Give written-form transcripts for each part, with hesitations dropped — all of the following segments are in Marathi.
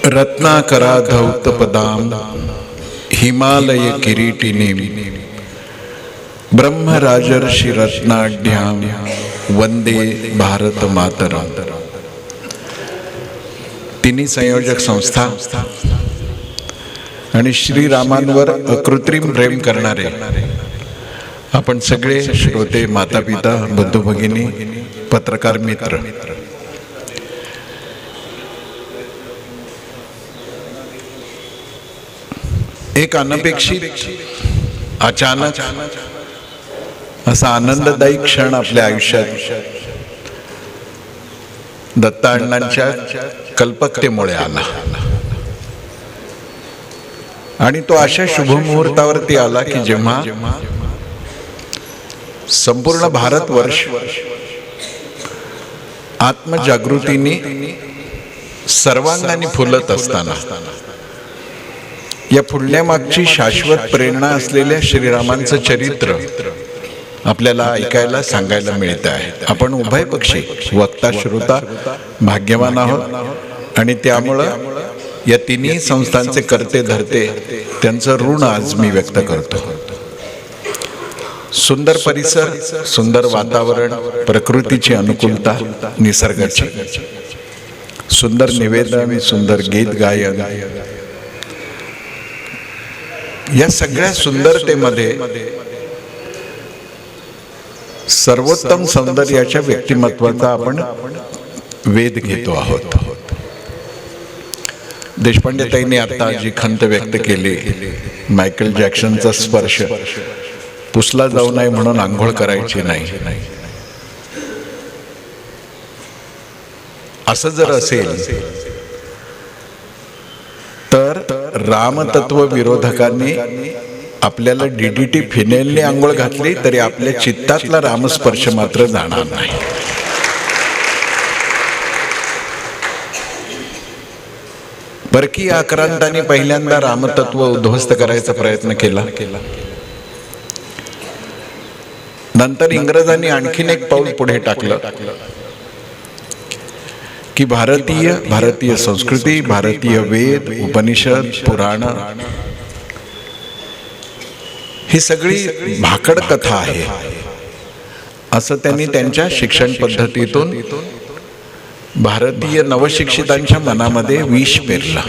रत्नाकरा धौतपदां हिमालय किरीटिनीं ब्रह्मराजर्षि रत्नाढ्यां वंदे भारत मातरम. तिन्ही संयोजक संस्था आणि श्रीरामांवर अकृत्रिम प्रेम करणारे आपण सगळे श्रोते, माता पिता, बंधू भगिनी, पत्रकार मित्र, एक अनपेक्षित अचानक असा आनंददायी क्षण आपल्या आयुष्यात दत्ता अण्णांच्या कल्पकतेमुळे आला आणि तो अशा शुभमुहूर्तावरती आला की जेव्हा संपूर्ण भारतवर्ष आत्मजागृतीने सर्वांगाने फुलत असताना या फुलण्यामागची शाश्वत प्रेरणा असलेल्या श्रीरामांचं चरित्र आपल्याला ऐकायला, सांगायला मिळत आहे. आपण उभय पक्षी वक्ता श्रोता भाग्यवान आहोत आणि त्यामुळं या तिन्ही संस्थांचे करते धरते त्यांचं ऋण आज मी व्यक्त करतो. सुंदर परिसर, सुंदर वातावरण, प्रकृतीची अनुकूलता, निसर्गाची सुंदर निवेदन, सुंदर गीत गायन, या सगळ्या सुंदरतेमध्ये सर्वोत्तम सौंदर्याच्या व्यक्तिमत्वाचा आपण वेध घेतो आहोत. देशपांडे ताईंनी आता जी खंत व्यक्त केली, मायकल जॅक्सनचा स्पर्श पुसला जाऊ नये म्हणून आंघोळ करायची नाही, असं जर असेल तर रामतत्व विरोधकांनी आपल्याला डीडीटी फिनेलने आंघोळ घातली तरी आपल्या चित्तातला रामस्पर्श मात्र जाणार नाही. परकीय आक्रांतांनी पहिल्यांदा रामतत्व उद्ध्वस्त करायचा प्रयत्न केला. नंतर इंग्रजांनी आणखीन एक पाऊल पुढे टाकलं की भारतीय संस्कृती, भारतीय वेद, उपनिषद, पुराण ही सगळी भाकड कथा आहे असं त्यांनी त्यांच्या शिक्षण पद्धतीतून भारतीय नवशिक्षितांच्या मनामध्ये विष पेरलं.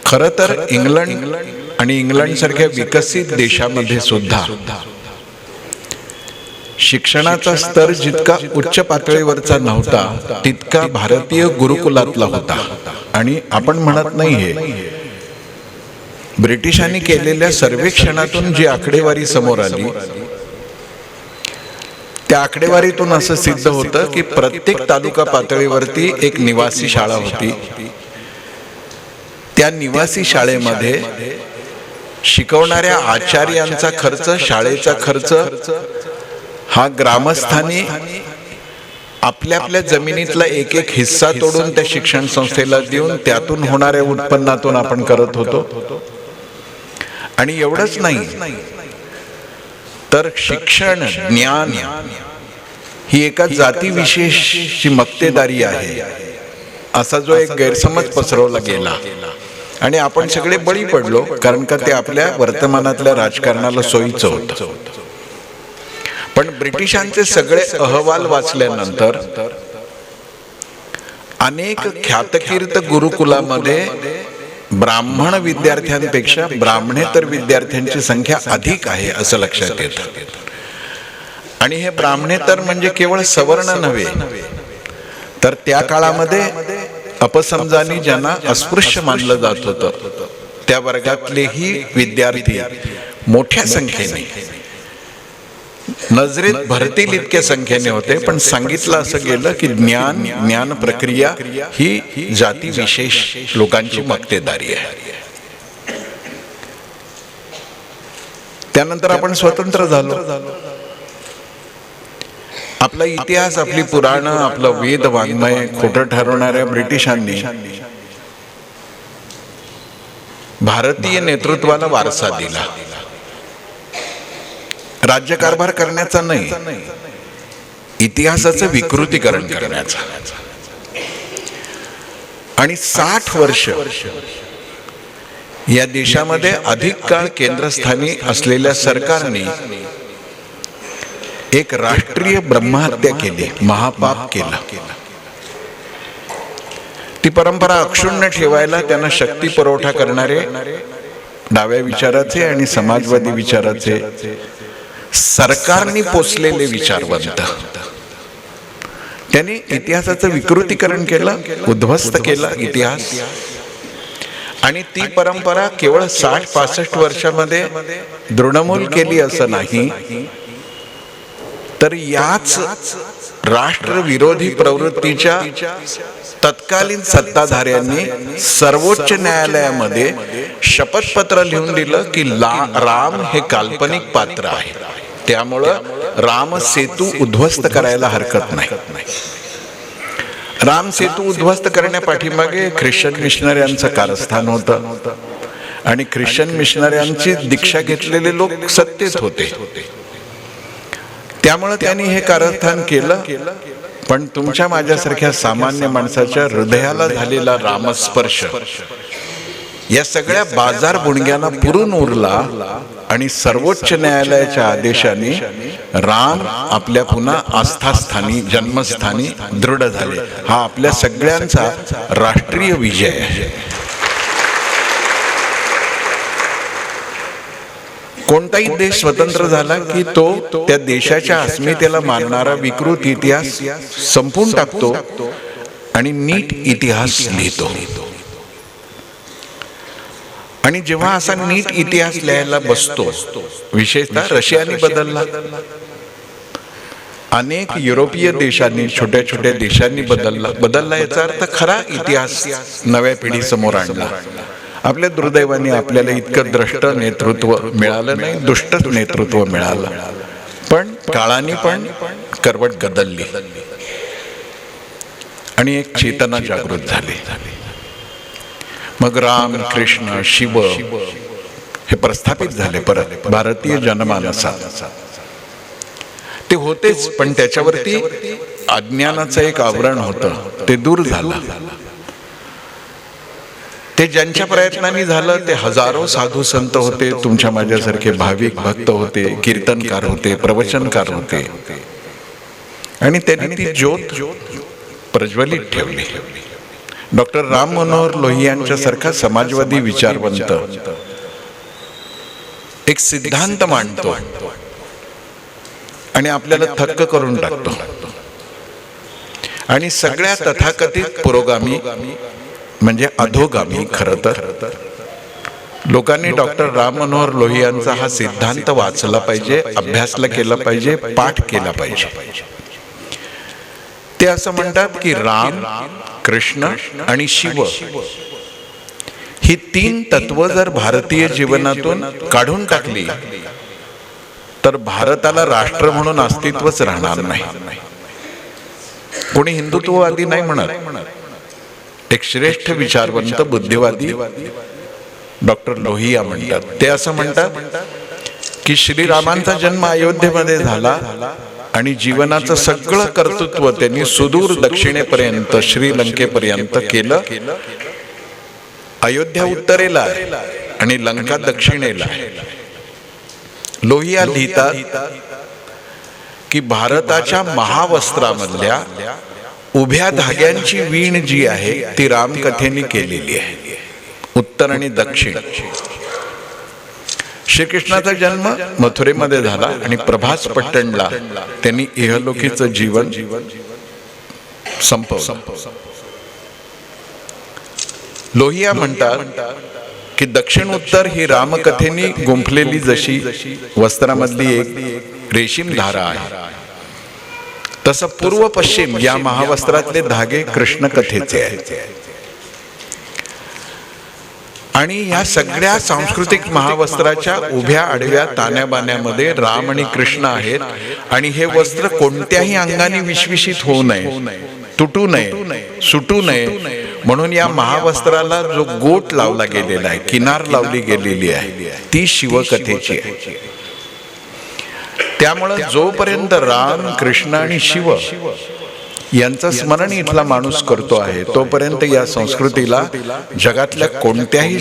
खरं तर इंग्लंड सारख्या विकसित देशामध्ये सुद्धा शिक्षणाचा स्तर जितका उच्च पातळीवरचा नव्हता तितका भारतीय गुरुकुलातला होता. आणि आपण म्हणत नाही, हे ब्रिटिशांनी केलेल्या सर्वेक्षणातून जी आकडेवारी समोर आली त्या आकडेवारीतून असं सिद्ध होतं की प्रत्येक तालुका पातळीवरती एक निवासी शाळा होती. त्या निवासी शाळेमध्ये शिकवणाऱ्या आचार्यांचा खर्च, शाळेचा खर्च हा ग्रामस्थांनी आपल्या आपल्या जमिनीतला एक एक हिस्सा तोडून त्या शिक्षण संस्थेला देऊन त्यातून होणाऱ्या उत्पन्नातून आपण करत होतो. आणि एवढंच नाही तर शिक्षण, ज्ञान ही एका जातीविशेषची मक्तेदारी आहे असा जो एक गैरसमज पसरवला गेला आणि आपण सगळे बळी पडलो, कारण का ते आपल्या वर्तमानातल्या राजकारणाला सोयीचं होतं. पण ब्रिटिशांचे सगळे अहवाल वाचल्यानंतर अनेक ख्यातकीर्त गुरुकुलामध्ये ब्राह्मण विद्यार्थ्यांपेक्षा ब्राह्मणेतर विद्यार्थ्यांची संख्या अधिक आहे असं लक्षात येतं. आणि हे ब्राह्मणेतर म्हणजे केवळ सवर्ण नव्हे, तर त्या काळामध्ये अपसमजानी ज्यांना अस्पृश्य मानलं जात होतं त्या वर्गातलेही विद्यार्थी मोठ्या संख्येने नजरेत भरतील इतक्या संख्येने होते. पण सांगितलं असं गेलं की ज्ञान प्रक्रिया ही जाती विशेष लोकांची मक्तेदारी आहे. त्यानंतर आपण स्वतंत्र झालो. आपला इतिहास, आपली पुराण, आपलं वेद वाङ्मय खोटं ठरवणाऱ्या ब्रिटिशांनी भारतीय नेतृत्वाला वारसा दिला. राज्यकारभार करण्याचा नाही, इतिहासाचं विकृतीकरण करण्याचा. आणि 60 वर्ष या देशामध्ये अधिक काळ केंद्रस्थानी असलेल्या सरकारने एक राष्ट्रीय ब्रह्महत्या केली, महापाप केलं. ती परंपरा अक्षुण्ण ठेवायला त्यांना शक्ती पुरवठा करणारे डाव्या विचाराचे आणि समाजवादी विचाराचे सरकारने पोचलेले विचारवंत, त्यांनी इतिहासाचं विकृतीकरण केलं, उद्ध्वस्त केला इतिहास. आणि ती परंपरा केवळ 60-65 वर्षामध्ये दृढमूल केली असं नाही, तर याच राष्ट्रविरोधी प्रवृत्तीच्या तत्कालीन सत्ताधाऱ्यांनी सर्वोच्च न्यायालयामध्ये शपथपत्र लिहून दिलं की राम हे काल्पनिक पात्र आहे, त्यामुळं राम सेतू उद्ध्वस्त करायला हरकत नाही. राम सेतू उद्ध्वस्त करण्यापाठीमागे ख्रिश्चन मिशनऱ्यांचं कारस्थान होतं आणि ख्रिश्चन मिशनऱ्यांची दीक्षा घेतलेले लोक सत्तेत होते, त्यामुळे त्यांनी हे कारस्थान केलं. पण तुमच्या माझ्यासारख्या सामान्य माणसाच्या हृदयाला झालेला रामस्पर्श या सगळ्या बाजार बुणग्यांना पुरून उरला आणि सर्वोच्च न्यायालयाच्या आदेशाने राम आपल्या पुन्हा आस्थास्थानी, जन्मस्थानी दृढ झाले. हा आपल्या सगळ्यांचा राष्ट्रीय विजय आहे. कोणताही देश स्वतंत्र झाला की तो त्या देशाच्या अस्मितेला मारणारा विकृत इतिहास संपून टाकतो आणि नीट इतिहास लिहितो. आणि जेव्हा असा नीट इतिहास लिहायला बसतो, विशेषतः रशियाने बदलला, अनेक युरोपीय देशांनी, छोट्या छोट्या देशांनी बदलला याचा अर्थ खरा इतिहास नव्या पिढी समोर आणला. आपल्या दुर्दैवाने आपल्याला इतकं द्रष्ट नेतृत्व मिळालं नाही, दुष्ट नेतृत्व मिळालं. पण काळाने पण करवट बदलली आणि एक चेतना जागृत झाली. मग राम, कृष्ण, शिव हे प्रस्थापित झाले परत भारतीय जनमानसात. ते होतेच, पण त्याच्यावरती अज्ञानाचं एक आवरण होतं, ते दूर झालं. ते ज्यांच्या प्रयत्नांनी झालं ते हजारो साधू संत होते, तुमच्या माझ्यासारखे भाविक भक्त होते, कीर्तनकार होते, प्रवचनकार होते, आणि त्यांनी ती ज्योत प्रज्वलित ठेवली. डॉक्टर राम मनोहर लोहियांच्या सारखा समाजवादी विचारवंत एक सिद्धांत मांडतो आणि आपल्याला थक्क करून टाकतो. आणि सगळ्या तथाकथित पुरोगामी म्हणजे अधोगामी खरं तर लोकांनी डॉक्टर राम मनोहर लोहियांचा हा सिद्धांत वाचला पाहिजे, अभ्यासला केला पाहिजे, पाठ केला पाहिजे. ते असं म्हणतात की राम, कृष्ण आणि शिव ही 3 तत्व जर भारतीय जीवनातून काढून टाकली तर भारताला राष्ट्र म्हणून अस्तित्वच राहणार नाही. कोणी हिंदुत्ववादी नाही म्हणत. एक श्रेष्ठ विचारवंत बुद्धिवादी डॉक्टर लोहिया म्हणतात. ते असं म्हणतात की श्रीरामांचा जन्म अयोध्येमध्ये झाला आणि जीवनाचं सगळं कर्तृत्व त्यांनी सुदूर दक्षिणेपर्यंत, श्रीलंकेपर्यंत केलं. अयोध्या उत्तरेला आहे आणि लंका दक्षिणेला आहे. लोहिया लिहितात की भारताच्या महावस्त्रामधल्या उभ्या धाग्यांची वीण जी आहे ती रामकथेने केलेली आहे, उत्तर आणि दक्षिण. श्रीकृष्णाचा जन्म मथुरेमध्ये झाला आणि प्रभास पट्टणला त्यांनी इहलोकीचं जीवन संपवलं. लोहिया म्हणतात की दक्षिण उत्तर ही रामकथेने गुंफलेली जशी वस्त्रामधली एक रेशीम धारा आहे, तसं पूर्व पश्चिम या महावस्त्रातले धागे कृष्ण कथेचे आहेत. आणि या सगळ्या सांस्कृतिक महावस्त्राच्या उभ्या आडव्या ताण्याबाण्यामध्ये राम आणि कृष्ण आहेत. आणि हे वस्त्र कोणत्याही अंगाने विश्विषित होऊ नये, तुटू नये, सुटू नये म्हणून या महावस्त्राला जो गोट लावला गेलेला आहे, किनार लावली गेलेली आहे, ती शिवकथेची आहे. त्यामुळे जोपर्यंत राम, कृष्ण आणि शिव यांचं स्मरण इथला माणूस करतो आहे, तोपर्यंत या संस्कृतीला जगातल्या कोणत्याही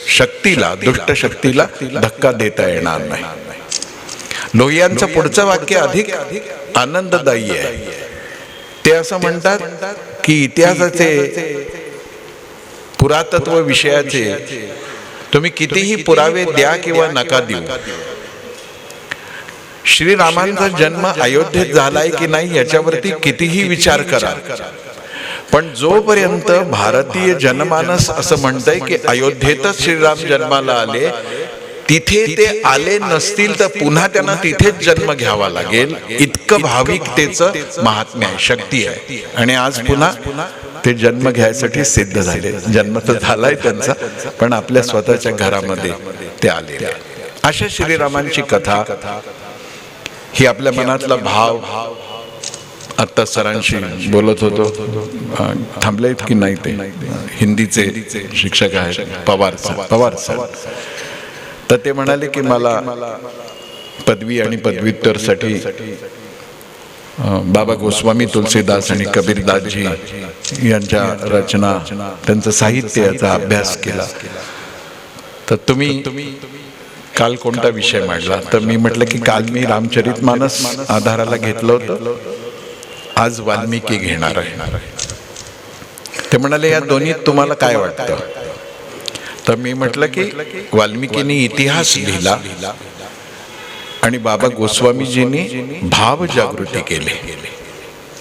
शक्तीला, दुष्ट शक्तीला धक्का देता येणार नाही. लोहियांचं पुढचं वाक्य अधिक आनंददायी आहे. ते असं म्हणतात की इतिहासाचे, पुरातत्व विषयाचे तुम्ही कितीही पुरावे द्या किंवा नका देऊ, श्रीरामांचा जन्म अयोध्येत झालाय की नाही याच्यावरती कितीही विचार करा, पण जोपर्यंत भारतीय जनमानस असं म्हणतंय की अयोध्येतच श्रीराम जन्माला आले, तिथे ते आले नसतील तर पुन्हा त्यांना तिथेच जन्म घ्यावा लागेल, इतकं भाविकतेचं महात्म्य आहे, शक्ती आहे. आणि आज पुन्हा ते जन्म घ्यायसाठी सिद्ध झाले. जन्म तर झालाय त्यांचा, पण आपल्या स्वतःच्या घरामध्ये ते आले. अशा श्रीरामांची कथा ही आपल्या मनातला भाव. आता सरांशी बोलत होतो, थांबले की नाही ते हिंदीचे शिक्षक आहेत पवार सर, तर ते म्हणाले की मला पदवी आणि पदव्युत्तरसाठी बाबा गोस्वामी तुलसीदास आणि कबीरदासजी यांच्या रचना, त्यांचं साहित्य याचा अभ्यास केला. तर तुम्ही काल कोणता विषय मांडला? तर मी म्हटलं की काल मी रामचरितमानस आधाराला घेतलं होतं, आज वाल्मिकी घेणार आहे. ते म्हणाले या दोन्हीत तुम्हाला काय वाटतं? तर मी म्हटलं की वाल्मिकींनी इतिहास लिहिला आणि बाबा गोस्वामीजींनी भाव जागृती केली.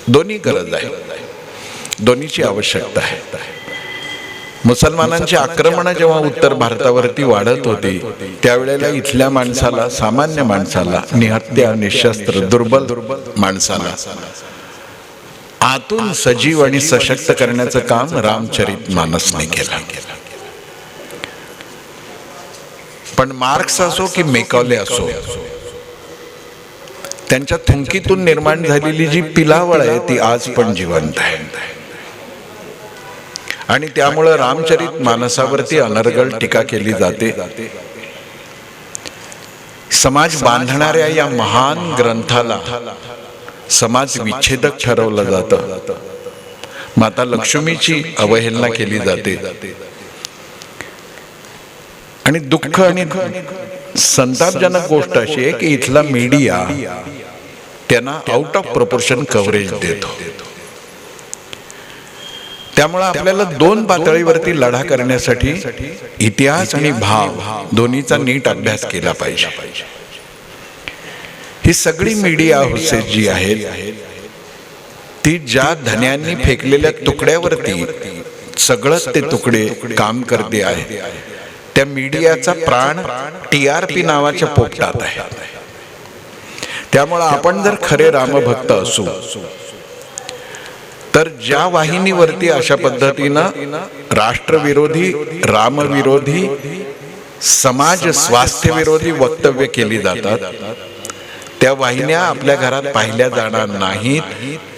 दोन्ही गरज आहे, दोन्हीची आवश्यकता आहे. मुसलमानांची आक्रमणं जेव्हा उत्तर भारतावरती वाढत होती, त्यावेळेला इथल्या माणसाला, सामान्य माणसाला, निहत्या, निशस्त्र, दुर्बल माणसाला आतून सजीव आणि सशक्त करण्याचं काम रामचरितमानसने केलं. पण मार्क्स असो की मेकॉले असो, त्यांच्या थुंकीतून निर्माण झालेली जी पिलावळ आहे ती आज पण जिवंत आहे. आणि त्यामुळं रामचरितमानसावरती अनर्गळ टीका केली जाते. समाज बांधणाऱ्या या महान ग्रंथाला समाज विच्छेदक ठरवलं जातं. माता लक्ष्मीची अवहेलना केली जाते. आणि दुःख आणि संतापजनक गोष्ट अशी आहे की इथला मीडिया त्यांना आउट ऑफ प्रोपोर्शन कव्हरेज देतो. त्यामुळे आपल्याला दोन पातळीवरती लढा करण्यासाठी इतिहास आणि भाव दोन्हीचा नीट अभ्यास केला पाहिजे. ही सगळी मीडिया हाऊसेस जी आहेत ती ज्या धन्यांनी फेकलेल्या तुकड्यावरती सगळंच ते तुकडे काम करते आहे, त्या मीडियाचा प्राण TRP नावाच्या पोपटात आहे. त्यामुळे आपण जर खरे रामभक्त असू तर ज्या वाहिनीवरती अशा पद्धतीनं राष्ट्रविरोधी, रामविरोधी, समाज स्वास्थ्यविरोधी वक्तव्य केली जातात, त्या वाहिन्या आपल्या घरात पाहिल्या जाणार नाहीत.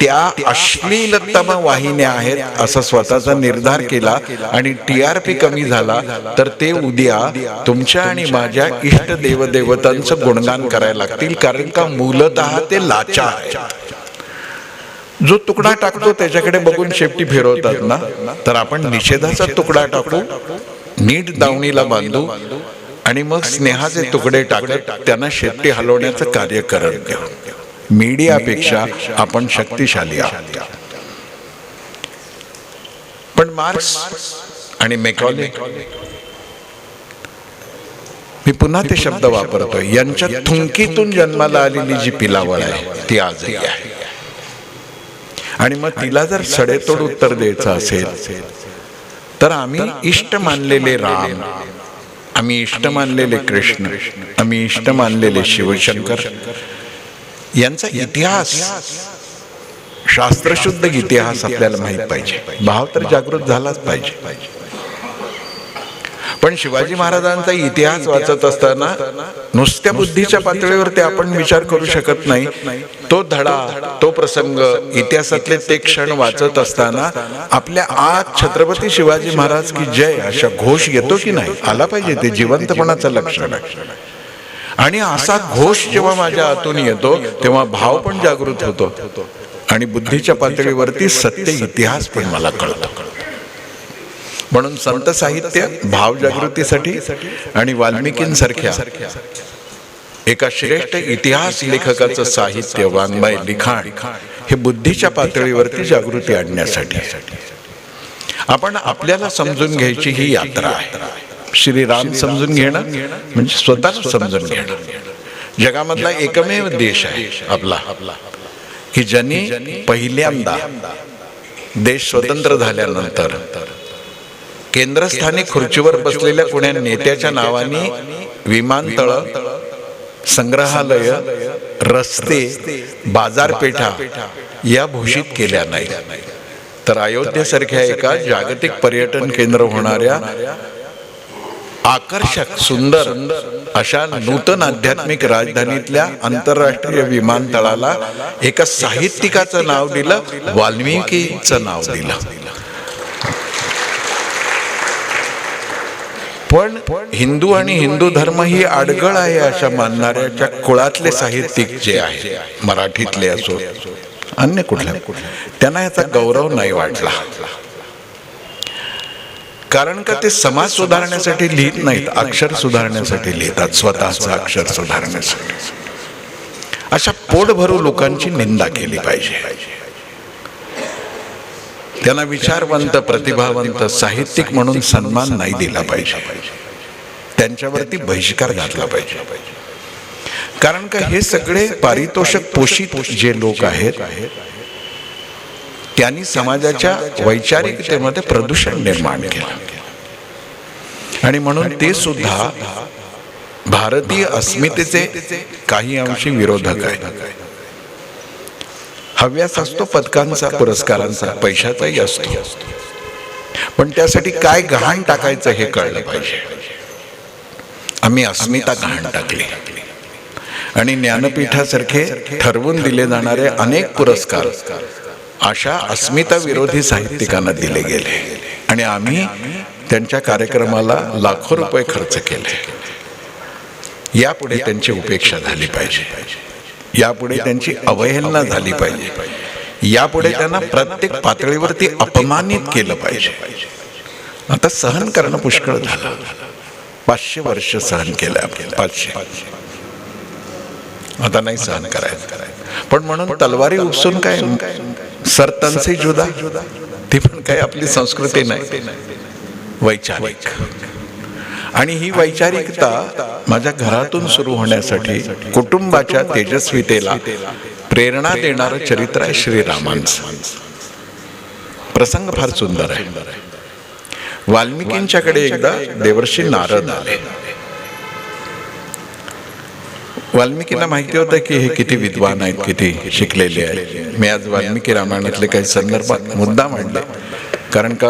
त्या अश्लीलतम वाहिन्या आहेत असा स्वतःचा निर्धार केला आणि TRP कमी झाला तर ते उद्या तुमच्या आणि माझ्या इष्ट देवदेवतांचं गुणगान करायला लागतील. कारण का मूलतः ते लाचार आहे. जो तुकडा टाकतो त्याच्याकडे बघून शेपटी फिरवतात ना, तर आपण निषेधाचा तुकडा टाकू, नीट दावणीला बांधू आणि मग स्नेहाचे तुकडे टाकत त्यांना शेपटी हलवण्याचं कार्य करत घेऊ. मीडियापेक्षा आपण शक्तिशाली आहोत. पण मार्क्स आणि मेकॉले, मी पुन्हा ते शब्द वापरतोय, यांच्या थुंकीतून जन्माला आलेली जी पिलावळ आहे ती आजही आहे. आणि मग तिला जर सडेतोड उत्तर द्यायचं असेल तर आम्ही इष्ट मानलेले राम, आम्ही इष्ट मानलेले कृष्ण, आम्ही इष्ट मानलेले शिवशंकर यांचा इतिहास, शास्त्रशुद्ध इतिहास आपल्याला माहित पाहिजे. भाव तर जागृत झालाच पाहिजे. पण शिवाजी महाराजांचा इतिहास वाचत असताना नुसत्या बुद्धीच्या पातळीवरती आपण विचार करू शकत नाही. तो धडा, तो प्रसंग, इतिहासातले ते क्षण वाचत असताना आपल्या आत छत्रपती शिवाजी महाराज की जय अशा घोष येतो की नाही? आला पाहिजे. ते जिवंतपणाचं लक्षण आहे. आणि असा घोष जेव्हा माझ्या आतून येतो तेव्हा भाव पण जागृत होतो आणि बुद्धीच्या पातळीवरती सत्य इतिहास पण मला कळतो. म्हणून संत साहित्य भाव जागृतीसाठी आणि वाल्मिकींसारख्या एका श्रेष्ठ इतिहास लेखकाचं साहित्य, वाङ्मय, लिखाण हे बुद्धीच्या पातळीवरती जागृती आणण्यासाठी. आपण आपल्याला समजून घ्यायची ही यात्रा आहे. श्रीराम समजून घेणं म्हणजे स्वतःला समजून घेणं. जगामधला एकमेव देश आहे आपला की ज्यांनी पहिल्यांदा देश स्वतंत्र झाल्यानंतर केंद्रस्थानी खुर्चीवर बसलेल्या कोण्या नेत्याच्या नावाने विमानतळ, संग्रहालय, रस्ते, बाजारपेठा या घोषित केल्या नाही. तर अयोध्येसारख्या एका जागतिक पर्यटन केंद्र होणाऱ्या आकर्षक सुंदर अशा नूतन आध्यात्मिक राजधानीतल्या आंतरराष्ट्रीय विमानतळाला एका साहित्यिकाचं नाव दिलं, वाल्मिकीचं नाव दिलं. पण हिंदू आणि हिंदू धर्म ही आडगळ आहे अशा मानणाऱ्याच्या कुळातले साहित्यिक जे आहे, मराठीतले असो अन्य कुठल्या, त्यांना याचा गौरव नाही वाटला. कारण का ते समाज सुधारण्यासाठी लिहित नाहीत, अक्षर सुधारण्यासाठी लिहितात, स्वतःचं अक्षर सुधारण्यासाठी. अशा पोटभरू लोकांची निंदा केली पाहिजे. त्यांना विचारवंत, प्रतिभावंत साहित्यिक म्हणून सन्मान नाही दिला पाहिजे. त्यांच्यावरती बहिष्कार घातला पाहिजे. कारण का हे सगळे पारितोषिक पोषित जे लोक आहेत त्यांनी समाजाच्या वैचारिकतेमध्ये प्रदूषण निर्माण केलं. आणि म्हणून ते सुद्धा भारतीय अस्मितेचे काही अंशी विरोधक आहेत. हव्यास असतो पदकांचा, पुरस्कारांचा, पैशाचाही असतो, पण त्यासाठी काय गहाण टाकायचं हे कळलं पाहिजे. आम्ही अस्मिता गहाण टाकली आणि ज्ञानपीठासारखे ठरवून दिले जाणारे अनेक पुरस्कार अशा अस्मिता विरोधी साहित्यिकांना दिले गेले आणि आम्ही त्यांच्या कार्यक्रमाला लाखो रुपये खर्च केले. यापुढे त्यांची उपेक्षा झाली पाहिजे. यापुढे त्यांची अवहेलना झाली पाहिजे. यापुढे त्यांना प्रत्येक पातळीवरती अपमानित केलं पाहिजे. आता सहन करणं पुष्कळ झालं. 500 वर्ष सहन केलं आपण, 500. आता नाही सहन करायचं. पण म्हणून तलवारी उपसून काय सरतनसे जुदा, ती पण काय आपली संस्कृती नाही, वैचारिक. आणि ही वैचारिकता माझ्या घरातून सुरू होण्यासाठी कुटुंबाच्या तेजस्वितेला प्रेरणा देणारं चरित्र आहे श्रीरामांचं. प्रसंग फार सुंदर आहे. वाल्मिकींच्याकडे एकदा देवर्षी नारद आले. वाल्मिकींना माहिती होतं की हे किती विद्वान आहेत, किती शिकलेले आहेत. मी आज वाल्मिकी रामायणातले काही संदर्भात मुद्दा मांडले, कारण का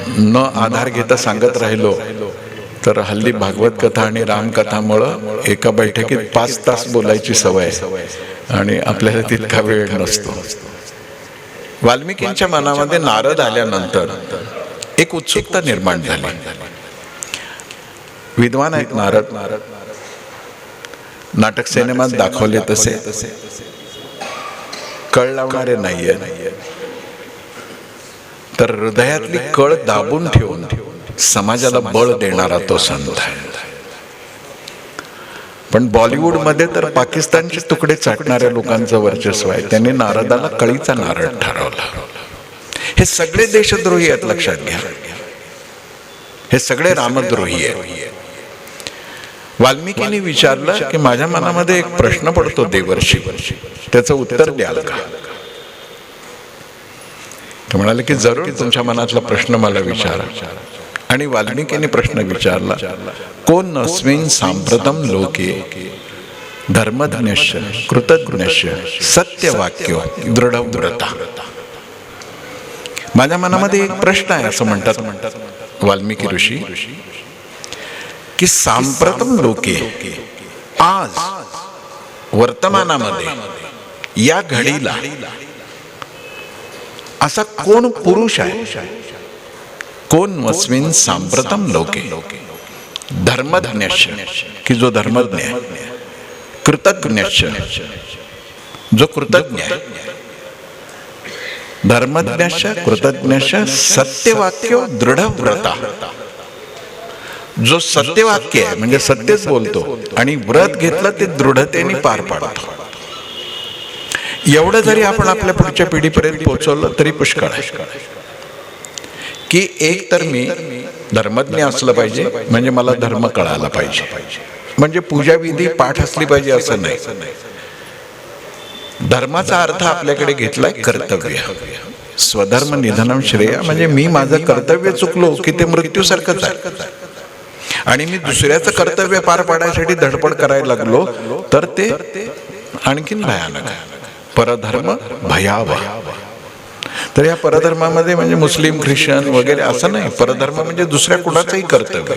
न आधार घेता सांगत राहिलो तर हल्ली भागवत कथा आणि रामकथामुळं एका बैठकीत 5 तास बोलायची सवय आणि आपल्याला तितका वेळ नसतो. वाल्मिकींच्या मनामध्ये नारद आल्यानंतर एक उत्सुकता निर्माण झाली. विद्वान आहेत नारद, नाटक सिनेमात दाखवले तसे कळ लावणारे नाहीये, तर हृदयातली कळ दाबून ठेवून समाजाला बळ देणारा तो संत आहे. पण बॉलिवूड मध्ये तर पाकिस्तानचे तुकडे चाटणाऱ्या लोकांचं वर्चस्व आहे. त्यांनी नारदाला कळीचा नारळ ठरवला. हे सगळे देशद्रोही आहेत, लक्षात घ्या. हे सगळे रामद्रोही आहेत. वाल्मिकींनी विचारलं की माझ्या मनामध्ये एक प्रश्न पडतो देवर्षी, त्याचं उत्तर द्याल का? ते म्हणाले की जरूर, तुमच्या मनातला प्रश्न मला विचारा. आणि वाल्मिकींनी प्रश्न विचारला, कोण अस्मिन् सांप्रतम लोके धर्मधन्यस्य कृतज्ञस्य सत्यवाक्यो दृढव्रता. माझ्या मनामध्ये एक प्रश्न आहे असं म्हणतात वाल्मिकी ऋषी, की सांप्रतम लोके, आज वर्तमानामध्ये या घडीला असा कोण पुरुष आहे, कोण अस्मिन् सांप्रतम लोके धर्मधन्यस्य, की जो धर्मज्ञ आहे, कृतज्ञस्य जो कृतज्ञ आहे, धर्मज्ञश्च कृतज्ञश्च सत्यवाक्यो दृढव्रता. जो सत्यवाक्य आहे म्हणजे सत्यच बोलतो आणि व्रत घेतलं ते दृढतेने पार पाडतो. एवढं जरी आपण आपल्या पुढच्या पिढीपर्यंत पोहोचवलं तरी पुष्कळ आहे. की एक तर मी धर्मज्ञ असलं पाहिजे, म्हणजे मला धर्म कळायला पाहिजे, म्हणजे पूजा विधी पाठ असली पाहिजे असं नाही. धर्माचा अर्थ आपल्याकडे घेतलाय कर्तव्य. स्वधर्म निधनम श्रेय, म्हणजे मी माझं कर्तव्य चुकलो की ते मृत्यूसारखंच आहे आणि मी दुसऱ्याचं कर्तव्य पार पाडण्यासाठी धडपड करायला लागलो तर ते आणखीन भयानक आहे. परधर्म भयावह. तर या परधर्मामध्ये म्हणजे मुस्लिम ख्रिश्चन वगैरे असं नाही. परधर्म म्हणजे दुसऱ्या कुणाचंही कर्तव्य.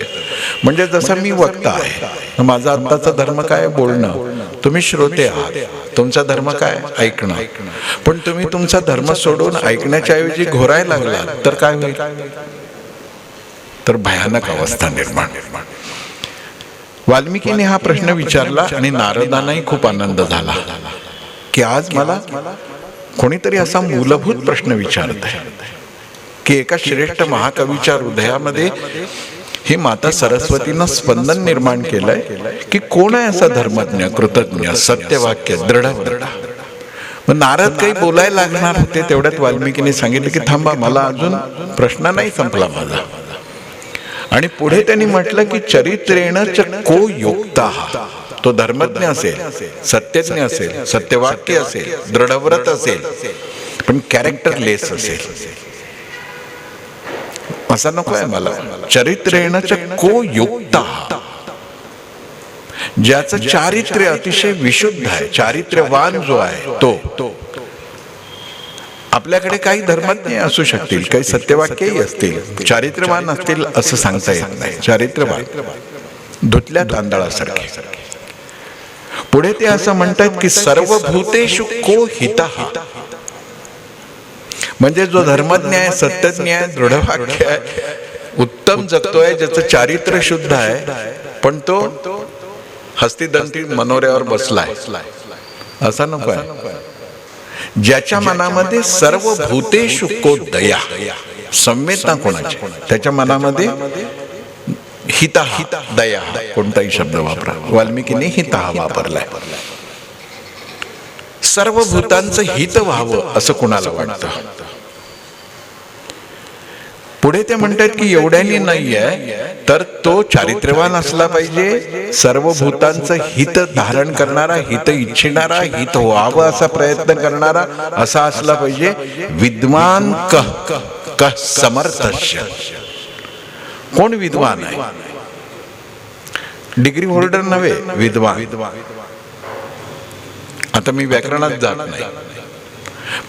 म्हणजे जसं मी वक्ता आहे, माझा आत्ताचा धर्म काय? बोलणं. तुम्ही श्रोते आहात, तुमचा धर्म काय? ऐकणं. पण तुम्ही तुमचा धर्म सोडून ऐकण्याच्या ऐवजी घोरायला लागलात तर काय होईल? तर भयानक अवस्था निर्माण. वाल्मिकीने हा प्रश्न विचारला आणि नारदांनाही खूप आनंद झाला की आज मला कोणीतरी असा मूलभूत प्रश्न विचारत आहे की एका श्रेष्ठ महाकवीच्या हृदयामध्ये ही माता सरस्वतीनं स्पंदन निर्माण केलंय की कोण आहे असा धर्मज्ञ, कृतज्ञ, सत्यवाक्य, दृढव्रता. मग नारद काही बोलायला लागणार होते, तेवढ्यात वाल्मिकीने सांगितले की थांबा, मला अजून प्रश्न नाही संपला माझा. आणि पुढे त्यांनी म्हटलं की चरित्रेण च को योक्ताः. तो धर्मज्ञ असेल, सत्यज्ञ असेल, सत्यवाक्य असेल, दृढव्रत असेल, पण कॅरेक्टरलेस असेल असा नको आहे मला. चरित्रेण च को युक्तः, ज्याचं चारित्र्य अतिशय विशुद्ध आहे, चारित्र्यवान जो आहे तो. आपल्याकडे काही धर्मज्ञ असू शकतील, काही सत्यवाक्यही असतील, चारित्र्यवान असतील असं सांगता येत नाही. चारित्र्यवान धुतल्या तांदळासारखे. पुढे ते असं म्हणतात की सर्वभूतेषु को हितः, म्हणजे जो धर्मज्ञ आहे, सत्यज्ञ आहे, दृढवाक्य आहे, उत्तम जगतोय, ज्याचं चारित्र्य शुद्ध आहे, पण तो हस्तिदंती मनोऱ्यावर बसलाय असा नको आहे. ज्याच्या मनामध्ये सर्व भूतेषु को दया, संवेदना कोणाची, त्याच्या मनामध्ये हिता, दया, कोणताही शब्द वापरा, वाल्मिकीने हिता वापरलाय. सर्व भूतांचं हित व्हावं असं कोणाला वाटतं? पुढे ते म्हणतात की एवढ्यानी नाहीये, तर तो चारित्र्यवान असला पाहिजे, सर्व भूतांचं हित धारण करणारा, हित इच्छिणारा, हित व्हावं असा प्रयत्न करणारा असा असला पाहिजे. विद्वान कह समर्थस्य. कोण विद्वान आहे? डिग्री होल्डर नव्हे, विद्वान. आता मी व्याकरणात जात नाही,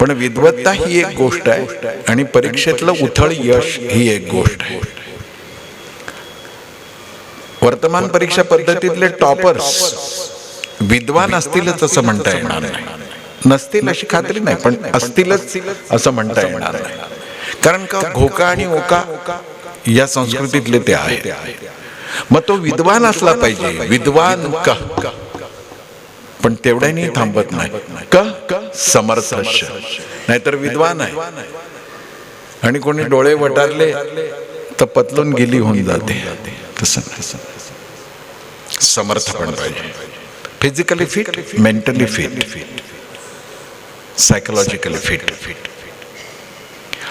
पण विद्वत्ता ही एक गोष्ट आहे आणि परीक्षेतलं उथळ यश ही एक गोष्ट आहे. वर्तमान परीक्षा पद्धतीतले टॉपर्स विद्वान असतीलच असं म्हणता येणार नाही. नसतील अशी खात्री नाही, पण असतीलच असं म्हणता येणार नाही. कारण का घोका आणि ओका या संस्कृतीतले ते आहे. मग तो विद्वान असला पाहिजे, विद्वान कह, पण तेवढ्याने थांबत नाही. क समर्थस्य, नाहीतर विद्वान आहे आणि कोणी डोळे वटारले तर पतलून गेली होऊन जाते. तसं समर्थ पण पाहिजे. Physically fit, mentally fit, psychologically fit.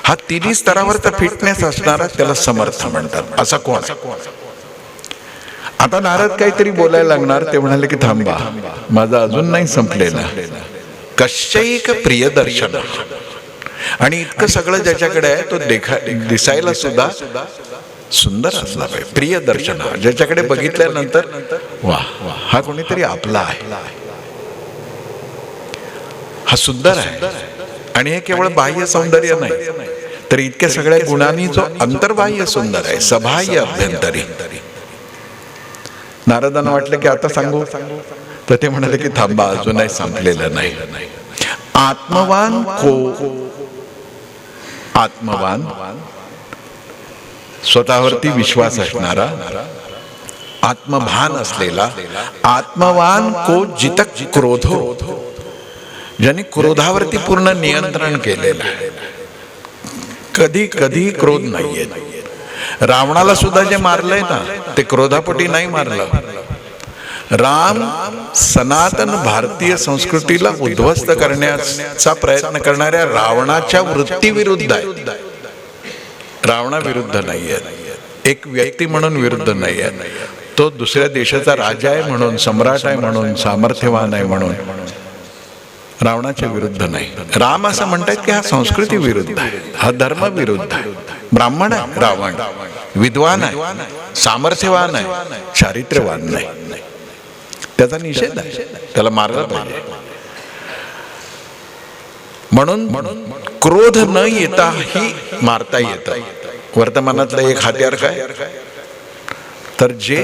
हा तिन्ही स्तरावरचा फिटनेस असणारा त्याला समर्थ म्हणतात. असा कोण? आता नारद काहीतरी बोलायला लागणार, ते म्हणाले की थांबा, माझा अजून नाही संपलेला. कश्चैक प्रियदर्शन, आणि इतकं सगळं ज्याच्याकडे आहे तो दिसायला सुद्धा सुंदर असला पाहिजे. प्रियदर्शन, ज्याच्याकडे बघितल्यानंतर वा हा कोणीतरी आपला आहे, हा सुंदर आहे. आणि हे केवळ बाह्य सौंदर्य नाही, तर इतक्या सगळ्या गुणांनी जो अंतर्बाह्य सुंदर आहे, सबाह्य अभ्यंतरी. नारदांना वाटलं की आता सांगू, तर ते म्हणाले की थांबा, अजूनही संपलेलं नाही. आत्मवान को? आत्मवान, स्वतःवरती विश्वास असणारा, आत्मभान असलेला. आत्मवान को जितक क्रोधो, ज्यांनी क्रोधावरती पूर्ण नियंत्रण केलेलं आहे. कधी कधी क्रोध नाहीये. रावणाला सुद्धा जे मारलंय ना ते क्रोधापोटी नाही मारलं. राम सनातन भारतीय संस्कृतीला उद्ध्वस्त करण्याचा प्रयत्न करणाऱ्या रावणाच्या वृत्तीविरुद्ध आहे. रावणाविरुद्ध नाहीये. एक व्यक्ती म्हणून विरुद्ध नाहीये. तो दुसऱ्या देशाचा राजा आहे म्हणून, सम्राट आहे म्हणून, सामर्थ्यवान आहे म्हणून रावणाच्या विरुद्ध नाही. राम असं म्हणतात की हा संस्कृती विरुद्ध आहे, हा धर्म विरुद्ध आहे. ब्राह्मण आहे रावण, विद्वान आहे, सामर्थ्यवान आहे, चारित्र्यवान नाही. त्याचा निषेध आहे, त्याला मारलं पाहिजे. म्हणून क्रोध न येता ही मारता येतं. वर्तमानातलं एक हत्यार काय, तर जे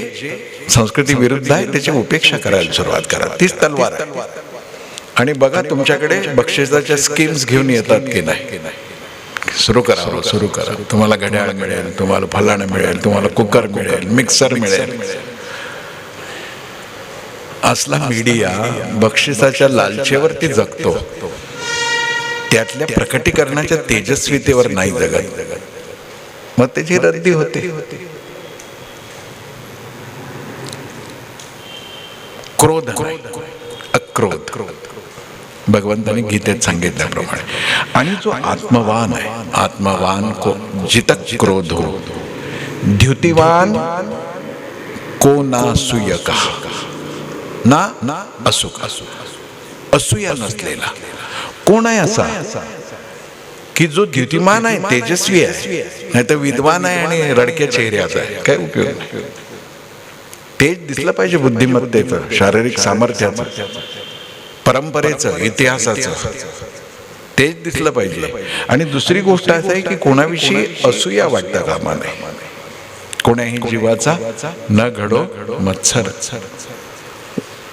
संस्कृती विरुद्ध आहे त्याची उपेक्षा करायला सुरुवात करा. तीच तलवार आहे. आणि बघा तुमच्याकडे बक्षिसाच्या स्कीम्स घेऊन येतात की नाही. सुरू करा, सुरू करा. तुम्हाला घड्याळ मिळेल, तुम्हाला फलाणं मिळेल, तुम्हाला कुकर मिळेल, मिक्सर मिळेल. असला मीडिया बक्षिसाच्या लालचेवरती जगतो, त्यातल्या प्रकटीकरणाच्या तेजस्वितेवर नाही जगत. मग त्याची रद्दी होते. क्रोध अक्रोध भगवंताने गीतेत सांगितल्याप्रमाणे. आणि जो आत्मवान आहे, आत्मवान को जितक क्रोध हो, द्युतिवान को नासूयक ना असुक. असूया नसलेला कोण आहे असा की जो द्युतिमान आहे, तेजस्वी आहे, नाही तर विद्वान आहे आणि रडक्या चेहऱ्याचा आहे. काय उपयोग नाही. तेज दिसलं पाहिजे बुद्धिमत्तेचं, शारीरिक सामर्थ्याचं, परंपरेचं, इतिहासाचं तेज दिसलं पाहिजे. आणि दुसरी गोष्ट असं आहे की कोणाविषयी असूया वाटता कामा नये. कोणाही जीवाचा न घडो मत्सर,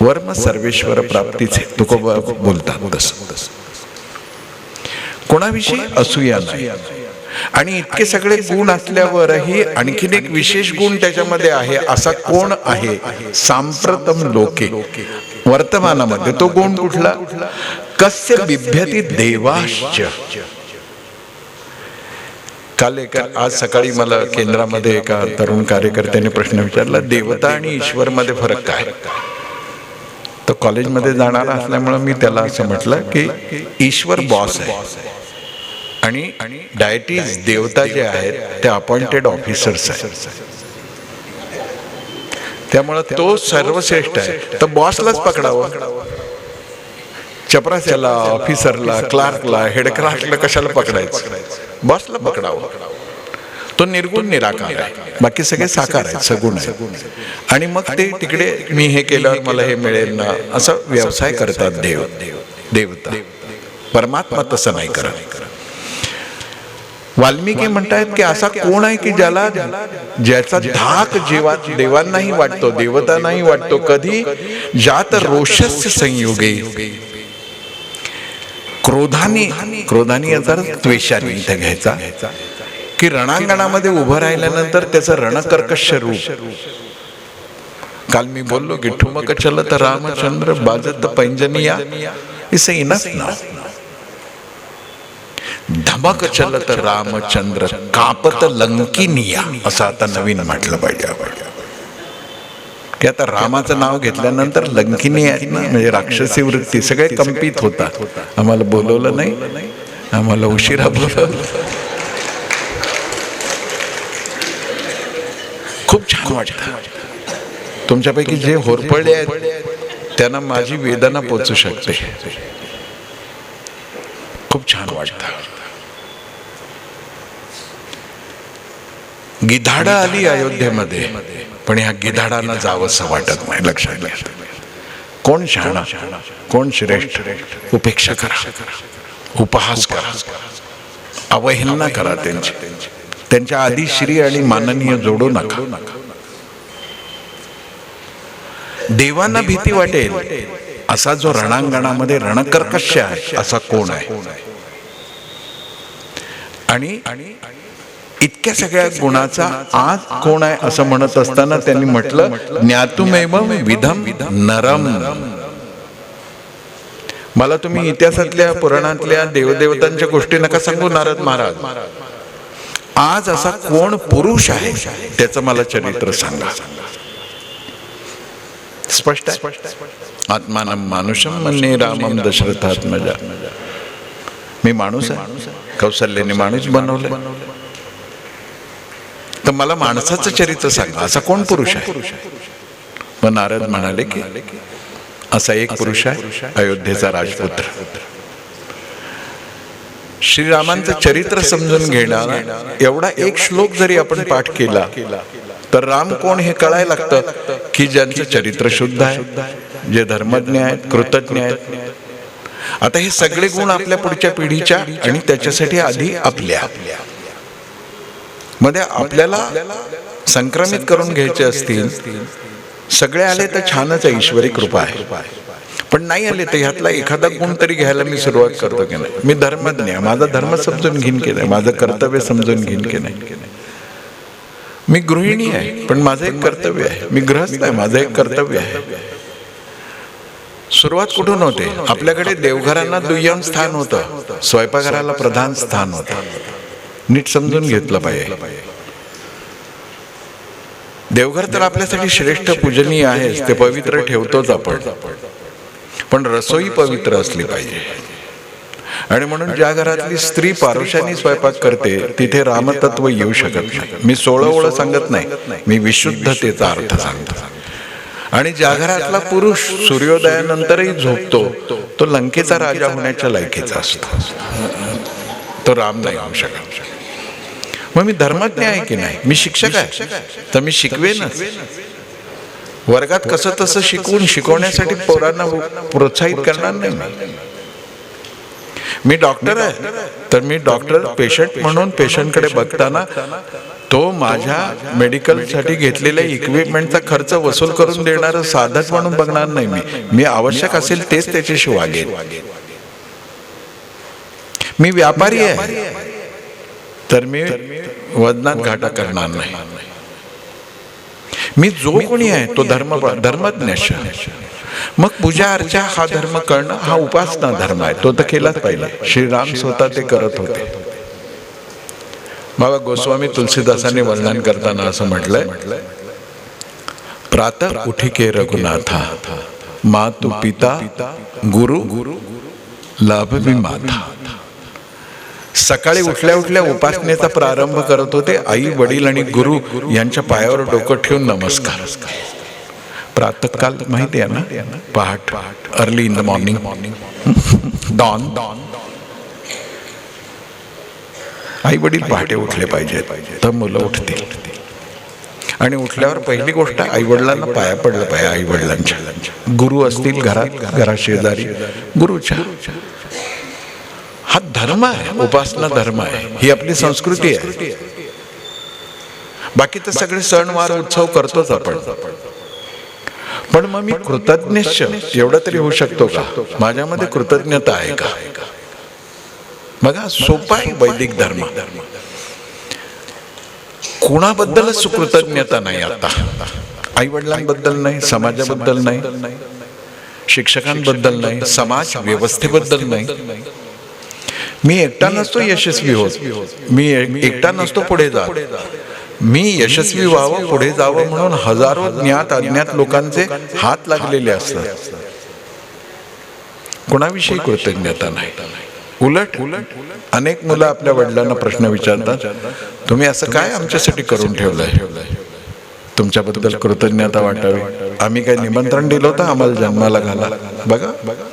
वर्म सर्वेश्वर प्राप्तीचे तुकोबा बोलतात तसं. कोणाविषयी असूया नाही. आणि इतके सगळे गुण असल्यावरही आणखीन एक विशेष गुण त्याच्यामध्ये आहे. असा कोण आहे सांप्रतम लोके, वर्तमानामध्ये. तो गुण कुठला, कस्य बिभ्यती देवाश्च. काल आज सकाळी मला केंद्रामध्ये एका तरुण कार्यकर्त्याने प्रश्न विचारला, देवता आणि ईश्वर मध्ये फरक काय. तो कॉलेजमध्ये जाणारा असल्यामुळे मी त्याला असं म्हटलं की ईश्वर बॉस आहे आणि डायटीज देवता जे आहेत ते अपॉइंटेड ऑफिसर्स आहेत. त्यामुळे तो सर्वश्रेष्ठ आहे. तर बॉसलाच पकडावं, चपराशाला, ऑफिसरला, क्लार्कला, हेड क्लार्कला कशाला पकडायचं. बॉसला पकडावं. तो निर्गुण निराकार आहे, बाकी सगळे साकार आहेत, सगुण आहेत. आणि मग ते तिकडे मी हे केलं मला हे मिळेल ना असा व्यवसाय करतात देवता. परमात्मा तसं नाही करत. वाल्मिकी म्हणतायत की असा कोण आहे की ज्याचा धाक देवांनाही वाटतो, देवतांनाही वाटतो. कधी जात रोषस्य संयोगे, क्रोधाने याचा त्वेषाने इथे घ्यायचा की रणांगणामध्ये उभं राहिल्यानंतर त्याचं रणकर्कश रूप. काल मी बोललो की ठुमक चलत रामचंद्र बाजत पैंजनिया, इसे इनफ ना. धमक चलत रामचंद्र कापत लंकिनिया, असं आता नवीन म्हटलं पाहिजे आपण. की आता रामाचं नाव घेतल्यानंतर लंकिनी आहेत ना, म्हणजे राक्षसी वृत्ती, सगळे कंपित होतात. आम्हाला बोलवलं नाही, आम्हाला उशिरा बोलवलं. खूप छान वाटतं. तुमच्यापैकी जे होरपळले आहेत त्यांना माझी वेदना पोचू शकते. खूप छान वाटतं. गिधाडं आली अयोध्येमध्ये, पण ह्या गिधाडांना जावंसं वाटत नाही. लक्षात घ्या. कोण शहाणा, कोण श्रेष्ठ, उपेक्षा करा, उपहास करा, अवहेलना करा त्यांची. त्यांच्या आधी श्री आणि माननीय जोडू नका. देवांना भीती वाटेल असा जो रणांगणामध्ये रणकर्कश आहे असा कोण आहे. आणि इतक्या सगळ्या गुणाचा आज कोण आहे असं म्हणत असताना त्यांनी म्हटलं ज्ञातुमेव विधम नरम. मला तुम्ही इतिहासातल्या पुराणातल्या देवदेवतांच्या गोष्टी नका सांगू नारद महाराज. आज असा कोण पुरुष आहे त्याचं मला चरित्र सांगा. स्पष्ट आहे. आत्मानं मानुषम मन्ये रामम दशरथात्मजा. मी माणूस आहे, कौशल्याने माणूस बनवलं, तर मला माणसाचं चरित्र सांगा, असा कोण पुरुष आहे. मग नारद म्हणाले की असा एक पुरुष आहे, अयोध्येचा राजपुत्र. श्रीरामांचं चरित्र समजून घेणारा एवढा एक श्लोक जरी आपण पाठ केला तर राम कोण हे कळायला लागतं की ज्यांचं चरित्र शुद्ध आहे, जे धर्मज्ञ आहेत, कृतज्ञ आहेत. आता हे सगळे गुण आपल्या पुढच्या पिढीच्या आणि त्याच्यासाठी आधी आपल्या मध्ये आपल्याला संक्रमित करून घ्यायचे असतील. सगळे आले तर छानच आहे, ईश्वरी कृपा आहे. पण नाही आले तर ह्यातला एखादा गुण तरी घ्यायला मी सुरुवात करतो की नाही. मी धर्मज्ञ आहे, माझा धर्म समजून घेईन की नाही, माझं कर्तव्य समजून घेईन की नाही. मी गृहिणी आहे पण माझं एक कर्तव्य आहे. मी गृहस्थ आहे, माझं एक कर्तव्य आहे. सुरुवात कुठून होते. आपल्याकडे देवघरांना दुय्यम स्थान होतं, स्वयंपाकघराला प्रधान स्थान होतं. नीट समजून घेतलं पाहिजे. देवघर तर आपल्यासाठी श्रेष्ठ पूजनीय आहे, ते पवित्र ठेवतोच आपण, पण रसोई पवित्र असली पाहिजे. आणि म्हणून ज्या घरातली स्त्री पारोशाने स्वयंपाक करते तिथे रामतत्व येऊ शकत नाही. मी 16 ओळ सांगत नाही, मी विशुद्धतेचा अर्थ सांगतो. आणि ज्या घरातला पुरुष सूर्योदयानंतरही झोपतो तो लंकेचा राजा होण्याच्या लायकीचा असतो, तो राम नाही होऊ शकत. मग मी धर्मज्ञ आहे की नाही, मी शिक्षक आहे तर मी शिकवेनच. वर्गात कसं तसं शिकवण्यासाठी पोरांना प्रोत्साहित करणार नाही. मी डॉक्टर आहे तर मी डॉक्टर पेशंट म्हणून पेशंटकडे बघताना तो माझ्या मेडिकलसाठी घेतलेल्या इक्विपमेंटचा खर्च वसूल करून देणारं साधक म्हणून बघणार नाही. मी आवश्यक असेल तेच त्याच्याशी वागेन. मी व्यापारी आहे तर मी वजनात घाटा करणार नाही. मी जो कोणी आहे तो धर्मज्ञ. मग पूजा अर्चा हा धर्म करणं हा उपासना धर्म आहे, तो तर केलाच पाहिजे. श्रीराम स्वतः ते करत होते. बाबा गोस्वामी तुलसीदासांनी वर्णन करताना असं म्हटलंय, प्रातः उठिके रघुनाथा मातु पिता गुरु लाभवी माता. सकाळी उठल्या उठल्या उपासनेचा प्रारंभ करत होते. आई वडील आणि गुरु यांच्या पायावर डोकं ठेवून नमस्कार. प्रातःकाल माहिती आहे ना, पहाट, early in the morning, dawn. आई वडील पहाटे उठले पाहिजे तर मुलं उठतील. आणि उठल्यावर पहिली गोष्ट आई वडिलांना पाया पडलं पाहिजे. आई वडिलांच्या, गुरु असतील घरात शेजारी, गुरुच्या. हा धर्म आहे, उपासना धर्म आहे, ही आपली संस्कृती आहे. बाकी तर सगळे सणवार उत्सव करतोच आपण. पण मग मी कृतज्ञ एवढं तरी होऊ शकतो का, माझ्यामध्ये कृतज्ञता आहे का. बघा सोपा आहे वैदिक धर्म. कोणाबद्दलच सुकृतज्ञता नाही. आता आई वडिलांबद्दल नाही, समाजाबद्दल नाही, शिक्षकांबद्दल नाही, समाज व्यवस्थेबद्दल नाही. मी एकटा नसतो यशस्वी होत, मी एकटा नसतो पुढे जात. मी यशस्वी व्हावं, पुढे जावं म्हणून हजारो ज्ञात अज्ञात लोकांचे हात लागलेले असतात. कोणाविषयी कृतज्ञता नाही. उलट अनेक मुलं आपल्या वडिलांना प्रश्न विचारतात, तुम्ही असं काय आमच्यासाठी करून ठेवलंय, तुमच्याबद्दल कृतज्ञता वाटावी. आम्ही काही निमंत्रण दिलं होतं आम्हाला जन्माला घाला. बघा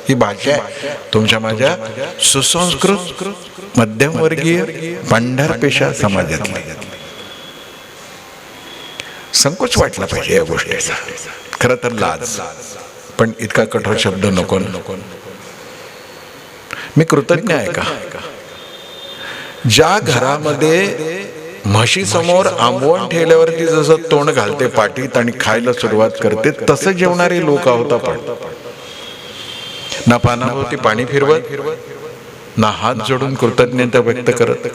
ही भाषा आहे तुमच्या माझ्या सुसंस्कृत मध्यमवर्गीय पंढरपेशा समाजातली. संकोच वाटला पाहिजे या गोष्टीचा. खरं तर लाज, पण इतका कठोर शब्द नको. मी कृतज्ञ आहे का. ज्या घरामध्ये म्हशी समोर आंबवण ठेवल्यावरती जसं तोंड घालते पाठीत आणि खायला सुरुवात करते, तसं जेवणारे लोक आहोत आपण. ना पानाभोवती पाणी फिरवत, ना हात जोडून कृतज्ञता व्यक्त करत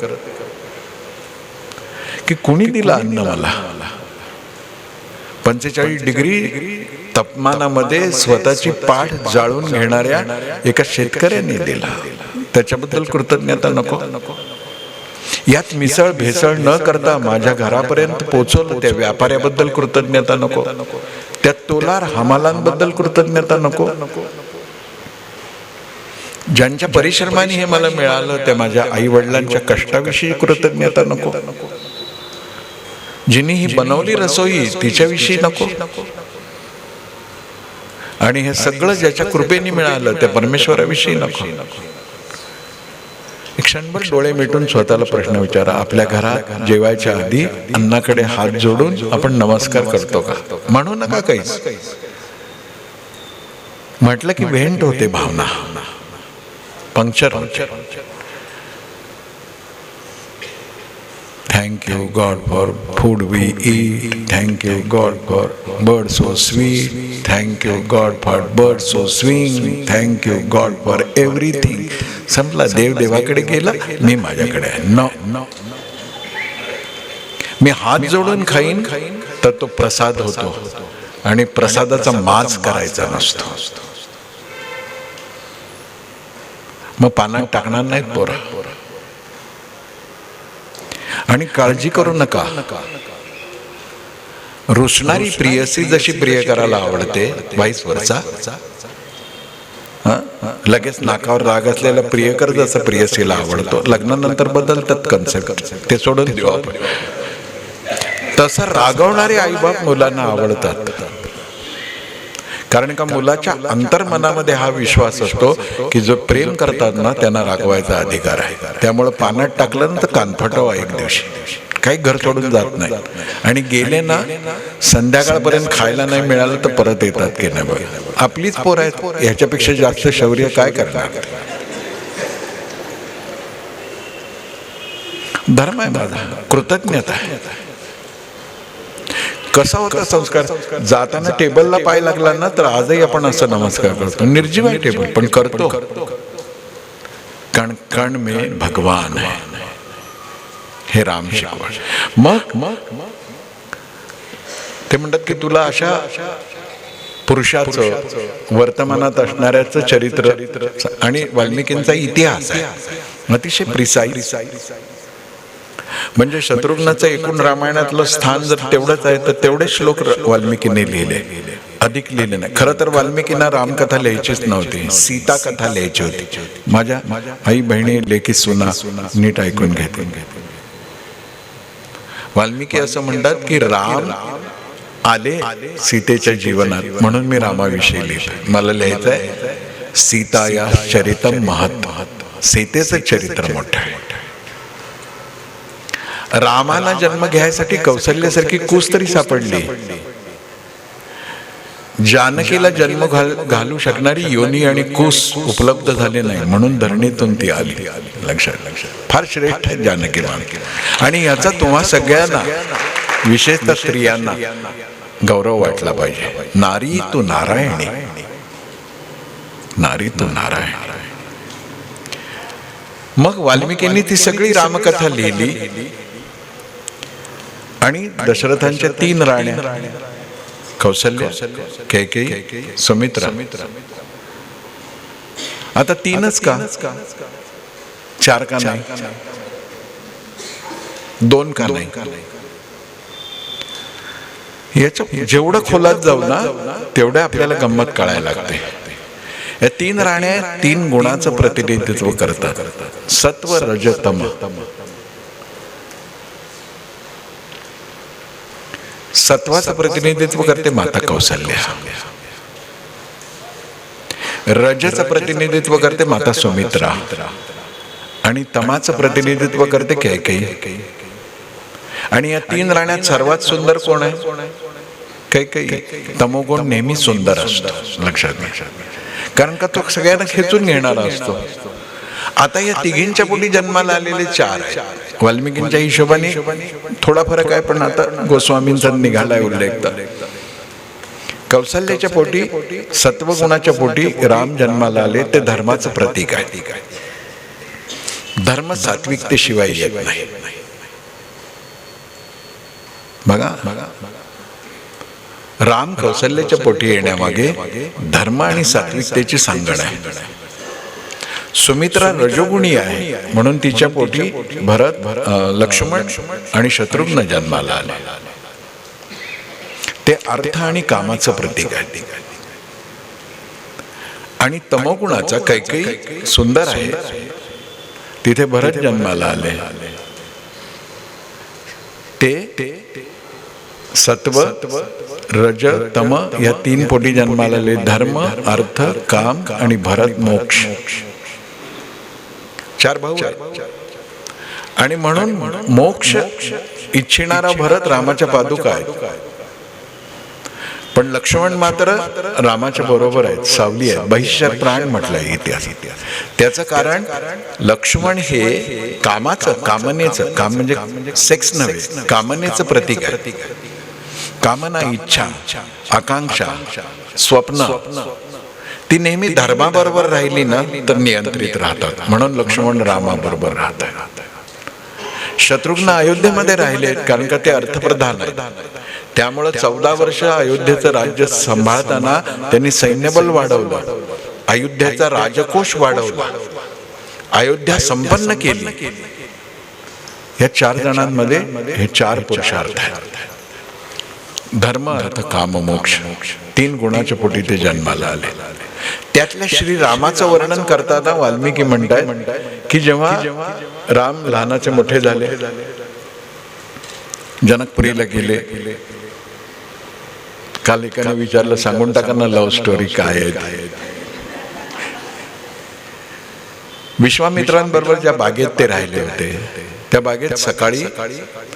की कुणी दिलं अन्न मला. 45 डिग्री तापमानामध्ये स्वतःची पाठ जाळून घेणाऱ्या एका शेतकऱ्याने दिला, त्याच्याबद्दल कृतज्ञता नको. यात मिसळ भेसळ न करता माझ्या घरापर्यंत पोहोचवलं, त्या व्यापाऱ्याबद्दल कृतज्ञता नको, त्या तोलार हमालांबद्दल कृतज्ञता नको, ज्यांच्या परिश्रमाने हे मला मिळालं त्या माझ्या आई वडिलांच्या कष्टाविषयी कृतज्ञता नको, जिने ही बनवली रसोई तिच्याविषयी नको, आणि हे सगळं ज्याच्या कृपेने मिळालं त्या परमेश्वराविषयी नको. एक क्षणभर डोळे मिटून स्वतःला प्रश्न विचारा, आपल्या घरात जेवायच्या आधी अन्नाकडे हात जोडून आपण नमस्कार करतो का? म्हणू नका काहीच, म्हटलं की व्हेंट होते भावना, पंक्चर होते. Thank you God for food we eat. Thank you God for birds so sweet. Thank you God for birds so swing. Thank you God for everything. संपला. देव देवाकडे गेला, मी माझ्याकडे आहे. नो, मी हात जोडून खाईन तर तो प्रसाद होतो, आणि प्रसादाचा माज करायचा नसतो. मग पानात टाकणार नाहीत पोरा. आणि काळजी करू नका, रुसणारी प्रियसी जशी प्रियकराला आवडते, वाईस वर्सा, लगेच नाकावर राग असलेला प्रियकर जसा प्रियसीला आवडतो, लग्नानंतर बदलतात कन्सेप्ट, ते सोडून देऊ आपण. तसं रागवणारे आईबाप मुलांना आवडतात, कारण का मुलाच्या अंतर्मनामध्ये हा विश्वास असतो की जो प्रेम करतात ना त्यांना रागवायचा अधिकार आहे. त्यामुळे पाण्यात टाकलं ना तर कानफटावा एक दिवशी, काही घर सोडून जात नाही, आणि गेले ना संध्याकाळपर्यंत खायला नाही मिळालं तर परत येतात की नाही. बघ, आपलीच पोर आहेत, ह्याच्यापेक्षा जास्त शौर्य काय करणार. धर्म आहे माझा, कृतज्ञता आहे. कसा होता संस्कार? जाताना टेबलला पाय लागला ना तर आजही आपण असं नमस्कार करतो. निर्जीव आहे टेबल पण करतो. कण कण में भगवान है, हे राम शिकवण. मग ते म्हणतात की तुला अशा पुरुषाचं वर्तमानात असणाऱ्याचं चरित्र आणि वाल्मिकींचा इतिहास आहे अतिशय प्रिसाईज. म्हणजे शत्रुघ्नाचं एकूण रामायणातलं स्थान जर तेवढंच आहे तर तेवढे श्लोक वाल्मिकीने लिहिले, अधिक लिहिले नाही. खरं तर वाल्मिकींना रामकथा लिहायचीच नव्हती, सीता कथा लिहायची होती. माझ्या आई बहिणी लेकी सुना नीट ऐकून घेते. वाल्मिकी असं म्हणतात की राम आले सीतेच्या जीवनात म्हणून मी रामाविषयी लिहिलं. मला लिहायचंय सीता या चरितम महत्व, सीतेचं चरित्र मोठं आहे. रामाला जन्म घ्यायसाठी कौशल्यासारखी कूस तरी सापडली, जानकीला जन्म घालू शकणारी योनी आणि कूस उपलब्ध झाले नाही, म्हणून धरणीतून ती आली. लक्षात, फार श्रेष्ठ आहे जानकी. आणि याचा तुम्हा सगळ्यांना, विशेषतः स्त्रियांना गौरव वाटला पाहिजे. नारी तू नारायणी, नारी तू नारायण. मग वाल्मिकींनी ती सगळी रामकथा लिहिली, आणि दशरथांच्या 3 राण्या, कौशल्य, कैकेयी, सुमित्रा. आता 3च का, 4 का नाही, 2 का नाही? याच्या जेवढं खोलात जाऊ ना तेवढं आपल्याला गंमत कळायला लागते. या 3 राण्या 3 गुणाचं प्रतिनिधित्व करतात, सत्व, रज, तम. सत्वाचं प्रतिनिधित्व करते माता कौशल्या, रजचं प्रतिनिधित्व करते माता सुमित्रा, आणि तमाचं प्रतिनिधित्व करते कैकेयी. आणि या 3 राण्यात सर्वात सुंदर कोण आहे? कैकेयी. तमोगुण नेहमी सुंदर असतो, लक्षात घ्या, कारण का तो सगळ्यांना खेचून घेणारा असतो. आता या तिघींच्या पोटी जन्माला आलेले 4 आहेत. वाल्मिकींच्या हिशोबाने थोडा फरक आहे, पण आता गोस्वामींचा निघालाय उल्लेख. कौशल्याच्या पोटी, सत्वगुणाच्या पोटी राम जन्माला आले, ते धर्माचं प्रतीक आहे. धर्म सात्विकतेशिवाय येत नाही. बघा, राम कौशल्याच्या पोटी येण्यामागे धर्म आणि सात्विकतेची सांगड आहे. सुमित्रा रजोगुणी आहे म्हणून तिच्या पोटी लक्ष्मण आणि शत्रुघ्न जन्माला आले. ते अर्थ आणि कामाचं प्रतीक आहे. आणि तमोगुणाचा कैकेयी सुंदर आहे, तिथे भरत जन्माला आले. ते सत्व रज तम या 3 पोटी जन्माला आले. धर्म, अर्थ, काम आणि भरत मोक्ष 4 भाऊ आहेत. आणि म्हणून मोक्ष इच्छिणारा भरत रामाच्या पादुका आहेत. पण लक्ष्मण मात्र रामाच्या बरोबर आहेत, सावली आहेत. बहिष्यात प्राण म्हटलंय इतिहास. त्याचं कारण लक्ष्मण हे कामनेचं, काम म्हणजे सेक्स नव्हे, कामनेचं प्रतीक आहे. कामना, इच्छा, आकांक्षा, स्वप्न ती नेहमी धर्माबरोबर राहिली ना तर नियंत्रित राहतात. म्हणून लक्ष्मण रामाबरोबर राहतात. शत्रुघ्न अयोध्येमध्ये राहिले कारण का ते अर्थप्रधान आहेत. त्यामुळे 14 वर्ष अयोध्येचं राज्य सांभाळताना त्यांनी सैन्यबल वाढवलं, अयोध्येचा राजकोष वाढवला, अयोध्या संपन्न केली. या 4 जणांमध्ये हे 4 पुरुषार्थ आहेत. धर्म, अर्थ, काम, मोक्ष 3 गुणाच्या पोटी ते जन्माला आले. त्यातल्या श्रीरामाचं वर्णन करताना वाल्मिकी म्हणतात की जेव्हा राम लहानाचे मोठे झाले, जनकपुरीला गेले. काल एकाने विचारलं, सांगून टाका ना लव्ह स्टोरी काय आहे. विश्वामित्रांबरोबर ज्या बागेत ते राहिले होते, त्या बागेत सकाळी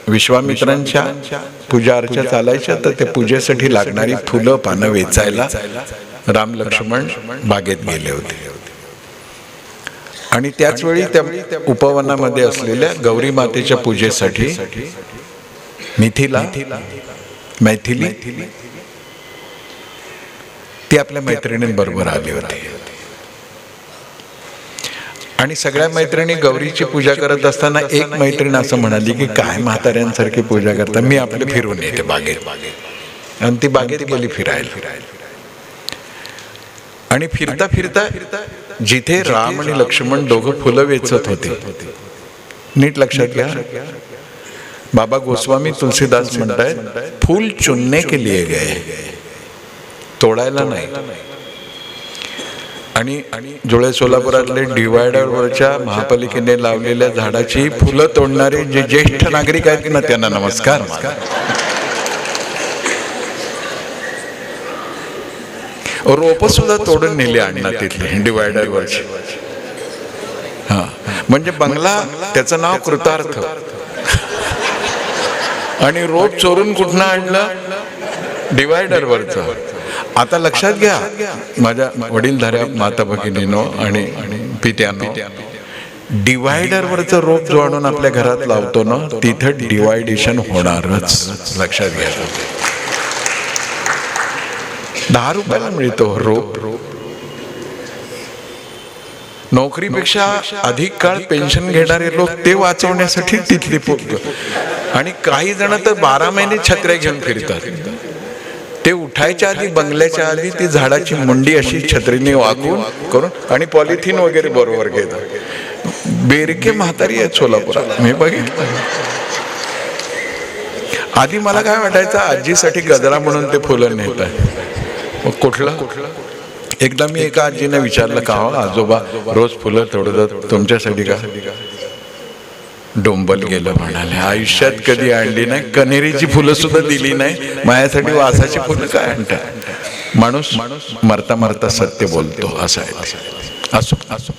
विश्वामित्रांच्या पूजा अर्चा चालायच्या, तर ते पूजेसाठी लागणारी फुलं पानं वेचायला राम लक्ष्मण बागेत गेले होते. आणि त्याच वेळी त्या उपवनामध्ये असलेल्या गौरी मातेच्या पूजेसाठी मैथिली ती आपल्या मैत्रिणींबरोबर आली होती. आणि सगळ्या मैत्रिणी गौरीची पूजा करत असताना एक मैत्रीण असं म्हणाली की काय म्हाताऱ्यांसारखी पूजा करता, मी आपले फिरून येते बागेत. आणि ती बागेत गेली फिरायला. आणि फिरता फिरता जिथे राम आणि लक्ष्मण दोघं फुलं वेचत होते, नीट लक्षात घ्या, बाबा गोस्वामी तुलसीदास म्हणतायत फूल चुनने के लिए गए, तोडायला नाही. आणि जुळे सोलापुरातले डिवायडरवरच्या महापालिकेने लावलेल्या झाडाची फुलं तोडणारे जे ज्येष्ठ नागरिक आहेत ना, त्यांना नमस्कार. रोप सुद्धा तोडून नेली अण्णा तिथले डिवायडरवरची. म्हणजे बंगला त्याचं नाव कृतार्थ, आणि रोप चोरून कुठनं आणलं, डिवायडरवरचं. आता लक्षात घ्या माझ्या वडीलधाऱ्या माता भगिनीनो आणि पित्यानो, डिवायडरवरचं रोप जो आणून आपल्या घरात लावतो ना, तिथं डिवायडेशन होणारच. लक्षात घ्या. 10 रुपयाला मिळतो रोप. नोकरीपेक्षा अधिक काळ पेन्शन घेणारे लोक ते वाचवण्यासाठी तिथली पोत. आणि काही जण तर 12 महिने छत्र्या घेऊन फिरतात. ते उठायच्या आधी, बंगल्याच्या आधी ती झाडाची मुंडी अशी छत्रीने वाकून करून आणि पॉलिथिन वगैरे बरोबर घेतात. बेरके म्हातारी आहेत सोलापुरात, मी बघितलं. आधी मला काय वाटायचं, आजीसाठी गजरा म्हणून ते फुलं नेतात. मग कुठलं एकदा मी एका आजीने विचारलं, का हो आजोबा रोज फुलं तोडतात, तुमच्यासाठी का? डोंबल गेलं म्हणाले, आयुष्यात कधी आणली नाही, कनेरीची फुलं सुद्धा दिली नाही, माझ्यासाठी वासाची फुलं काय आणतात? माणूस मरता मरता सत्य बोलतो, असं आहे. असो.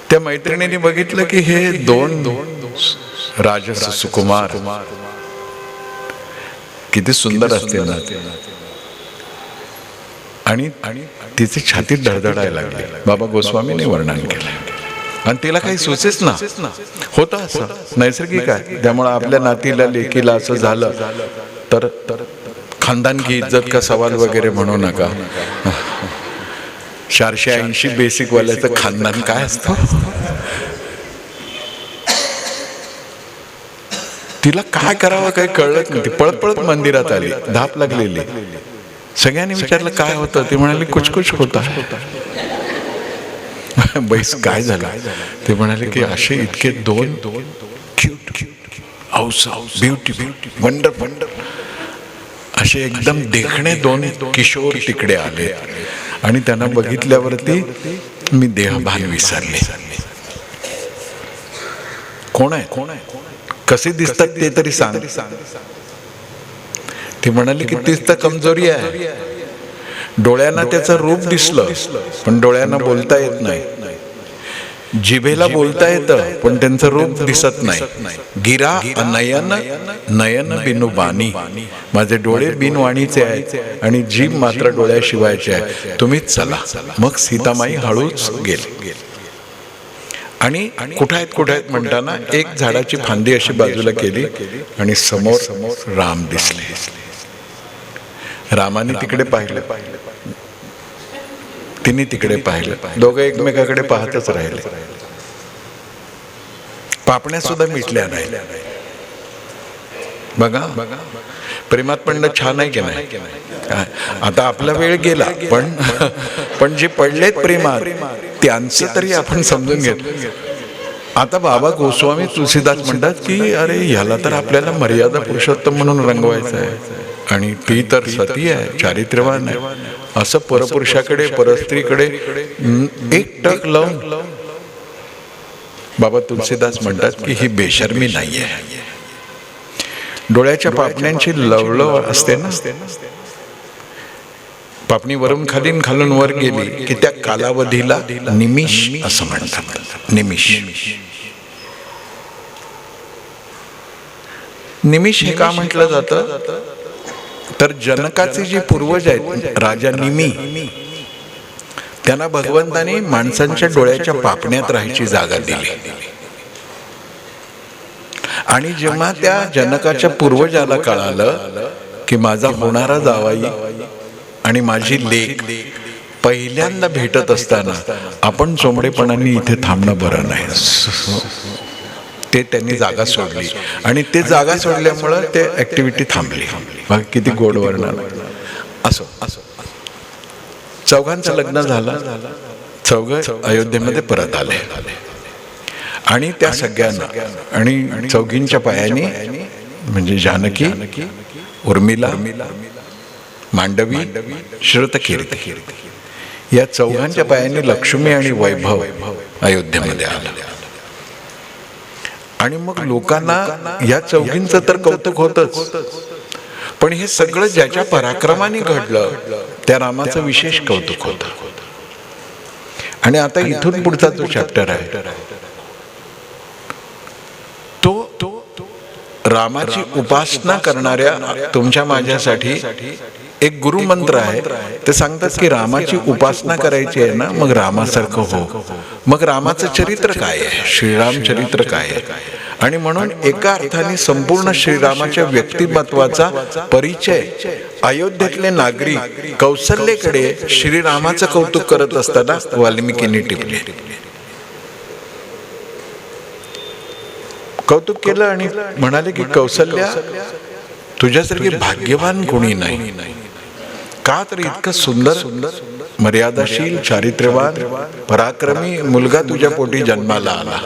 त्या मैत्रिणीने बघितलं की हे 2 राजस सुकुमार किती सुंदर असते ना. आणि तिची छातीत धडधडायला लागली. बाबा गोस्वामीने वर्णन केलं. आणि तिला काही सुचेच ना, होतं असं नैसर्गिक आहे. त्यामुळे आपल्या नातीला लेकीला असं झालं तर खानदान की इज्जत का सवाल वगैरे म्हणू नका. 480 बेसिक वाल्याचं खानदान काय असतं. तिला काय करावं काही कळलंच नाही. ती पळत पळत मंदिरात आली, धाप लागलेली. सगळ्यांनी विचारलं काय होतं, ती म्हणाली कुछ कुछ होता. बैस काय झालं? ते म्हणाले की असे इतके दोन क्यूट ब्युटी वंडर असे एकदम देखणे दोन किशोर तिकडे आले आणि त्यांना बघितल्यावरती मी देहभान विसरले. कोण आहे, कसे दिसतात ते तरी सांग. ती म्हणाली की तीच तर कमजोरी आहे. डोळ्यांना त्याचं रूप दिसलं पण डोळ्यांना बोलता येत नाही. जिभेला बोलता येतं पण त्यांचं रूप दिसत नाही. गिरा नयन नयन बिनु बाणी, माझे डोळे बिनवाणीचे आहेत आणि जीभ मात्र डोळ्याशिवायचे आहे. तुम्हीच चला. मग सीतामाई हळूच गेली आणि कुठे आहेत म्हणताना एक झाडाची फांदी अशी बाजूला केली आणि समोर राम दिसले. रामाने तिकडे पाहिलं, तिने तिकडे पाहिलं. दोघं एकमेकाकडे पाहतच राहिले. पापण्या सुद्धा मिटल्या नाही. बघा प्रेमात पडणं छान आहे की नाही? आता आपला वेळ गेला पण जे पडलेत प्रेमात त्यांचं तरी आपण समजून घेतलं. आता बाबा गोस्वामी तुलसीदास म्हणतात की अरे ह्याला तर आपल्याला मर्यादा पुरुषोत्तम म्हणून रंगवायचं आहे आणि ती तर सती आहे, चारित्र्यवान आहे. असं परपुरुषाकडे परस्त्रीकडे एक टक लावून बाबा तुलसीदास म्हणतात की ही बेशर्मी नाहीये. डोळ्याच्या पापण्यांची लवलव असते ना, पापणी वरून खालून वर गेली की त्या कालावधीला निमिष असं म्हणतात. निमिष हे का म्हटलं जातं तर जनकाचे जे पूर्वज आहेत राजा निमी, त्यांना भगवंताने माणसांच्या डोळ्याच्या पापण्यात राहायची जागा दिली. आणि जेव्हा त्या जनकाच्या पूर्वजाला कळालं की माझा होणारा जावाई आणि माझी लेक पहिल्यांदा भेटत असताना आपण चोमडेपणाने इथे थांबणं बरं नाही, ते त्यांनी जागा सोडली आणि ते जागा सोडल्यामुळं ते ऍक्टिव्हिटी थांबली. किती गोड वर्णन. असो चौघांचं लग्न झालं. चौघं अयोध्येमध्ये परत आले आणि त्या सगळ्यांना आणि चौघींच्या पायाने म्हणजे जानकी, उर्मिला, मांडवी, श्रुतकीर्ती या चौघांच्या पायाने लक्ष्मी आणि वैभव अयोध्येमध्ये आला. आणि मग लोकांना या चौघींचं तर कौतुक होतच, पण हे सगळं ज्याच्या पराक्रमाने घडलं त्या रामाचं विशेष कौतुक होतं. आणि आता इथून पुढचा जो चॅप्टर आहे तो रामाची उपासना करणाऱ्या तुमच्या माझ्यासाठी एक गुरुमंत्र आहे. ते सांगतात की रामाची उपासना करायची आहे ना, मग रामासारखं हो. मग रामाचं चरित्र काय आहे, श्रीराम चरित्र काय आहे. आणि म्हणून एका अर्थाने संपूर्ण श्रीरामाच्या व्यक्तिमत्वाचा परिचय अयोध्येतले नागरिक कौसल्येकडे श्रीरामाचं कौतुक करत असताना वाल्मिकींनी टिपले. कौतुक केलं आणि म्हणाले की कौसल्या, तुझ्यासारखी भाग्यवान कोणी नाही. का तर इतकं सुंदर मर्यादाशील चारित्र्यवान पराक्रमी मुलगा तुझ्या पोटी जन्माला आला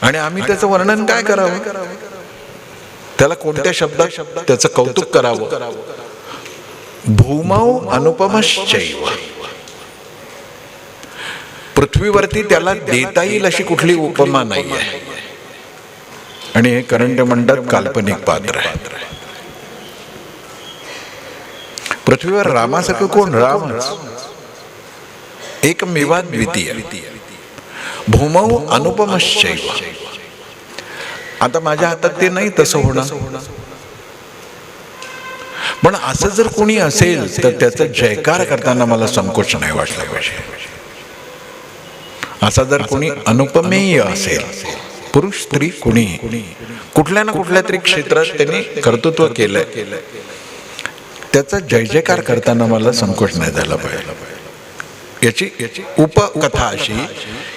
आणि आम्ही त्याचं वर्णन काय करावं, त्याला कोणत्या शब्दात त्याचं कौतुक करावं. भूमौ अनुपमश्चैव, पृथ्वीवरती त्याला देता येईल अशी कुठली उपमा नाही आहे. आणि हे करंट म्हणतात काल्पनिक पात्र आहे. पृथ्वीवर रामासारखं कोण, रामच एकमेवाद्वितीय. भूमौ अनुपमश्चैव. आता माझ्या हातात ते नाही तसं होणं, पण असं जर कोणी असेल तर त्याचा जयकार करताना मला संकोच नाही वाटला पाहिजे. असा जर कोणी अनुपमेय असेल, पुरुष स्त्री कुणी कुठल्या ना कुठल्या तरी क्षेत्रात त्यांनी कर्तृत्व केलंय, त्याचा जय जयकार करताना मला संकोच नाही झाला पाहिजे. याची उपकथा अशी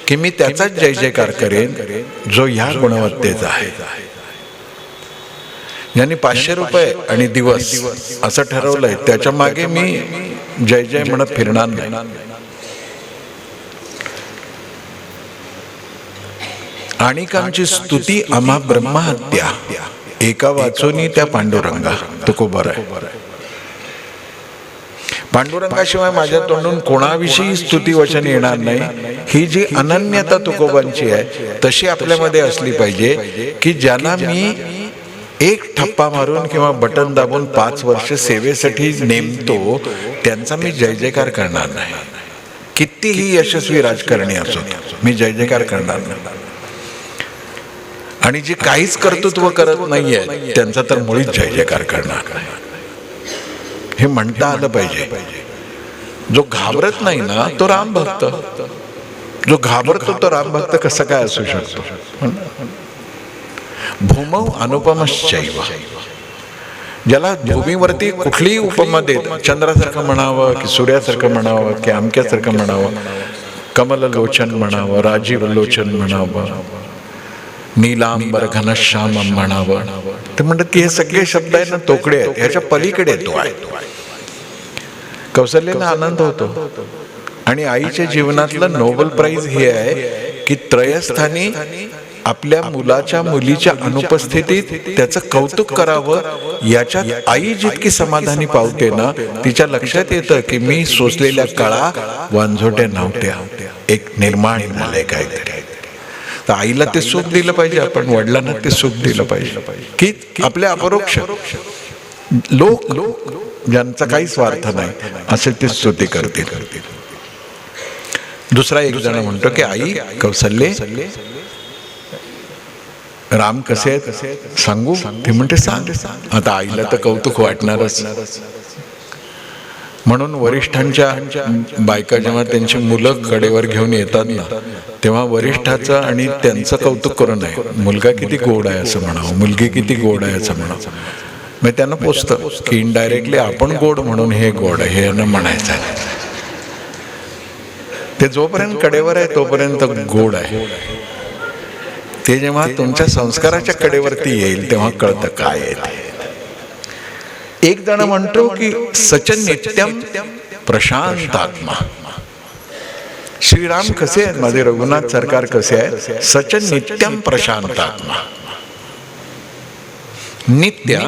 की मी त्याचाच जय जयकार करेन जो ह्या गुणवत्तेचा आहे. ज्यांनी 500 रुपये आणि दिवस असं ठरवलंय त्याच्या मागे मी जय जय म्हणत फिरणार नाही. आणिकांची स्तुती आम्हा ब्रह्महत्या, एका वाचोनी त्या पांडुरंगा. तुकोबर आहे. पांडुरंगाशिवाय माझ्या तोंडून कोणाविषयी स्तुती वचन येणार नाही. ही जी अनन्यता तुकोबांची आहे तशी आपल्यामध्ये असली पाहिजे की ज्यांना मी एक ठप्पा मारून किंवा बटन दाबून 5 वर्ष सेवेसाठी नेमतो त्यांचा मी जय जयकार करणार नाही. कितीही यशस्वी राजकारणी असो मी जय जयकार करणार नाही. आणि जे काहीच कर्तृत्व करत नाहीये त्यांचा तर मुळीच जय जयकार करणार नाही. हे म्हणता आलं पाहिजे. जो घाबरत नाही ना तो राम भक्त, जो घाबरतो तो राम भक्त कसा काय असू शकतो. भूमौ अनुपमश्चैव, ज्याला भूमीवरती कुठलीही उपमा देत, चंद्रासारखं म्हणावं की सूर्यासारखं म्हणावं की आमक्यासारखं म्हणावं, कमल लोचन म्हणावं, राजीव लोचन म्हणावं, नीलांबर घनश्याम म्हणावं, ते म्हणतात की हे सगळे शब्द आहे ना तोकडे आहेत, ह्याच्या पलीकडे तो आहे. कौशल्याला आनंद होतो. आणि आईच्या जीवनातलं नोबेल प्राइज हे आहे की त्रयस्थानी आपल्या मुलाच्या मुलीच्या अनुपस्थितीत त्याचं कौतुक करावं. याच्यात आई जितकी समाधानी पावते ना, तिच्या लक्षात येतं की मी सोसलेल्या कळा वांझोट्या नव्हत्या, एक निर्माण झालंय काहीतरी. तर आईला ते सुख दिलं पाहिजे आपण, वडिलांना ते सुख दिलं पाहिजे की आपल्या अपरोक्ष लोक ज्यांचा काही स्वार्थ नाही असे ते स्तुती करतील. दुसरा एक जण म्हणतो की आई कौशल्ये राम कसे आहेत सांगू. ती म्हणते सांग. आता आईला तर कौतुक वाटणारच. म्हणून वरिष्ठांच्या बायका जेव्हा त्यांची मुलं कडेवर घेऊन येतात ना, तेव्हा वरिष्ठाचं आणि त्यांचं कौतुक करू नये. मुलगा किती गोड आहे असं म्हणावं, मुलगी किती गोड आहे असं म्हणावं. मग त्यांना पोचतं की इनडायरेक्टली आपण गोड म्हणून हे गोड आहे हे यांना म्हणायचं आहे. ते जोपर्यंत कडेवर आहे तोपर्यंत गोड आहे. ते जेव्हा तुमच्या संस्काराच्या कडेवरती येईल तेव्हा कळतं काय आहे ते. एक जण म्हणतो की सचन नित्यम प्रशांतात्मा. श्रीराम कसे आहेत, माझे रघुनाथ सरकार कसे आहेत, सचन नित्यम प्रशांतात्मा. नित्य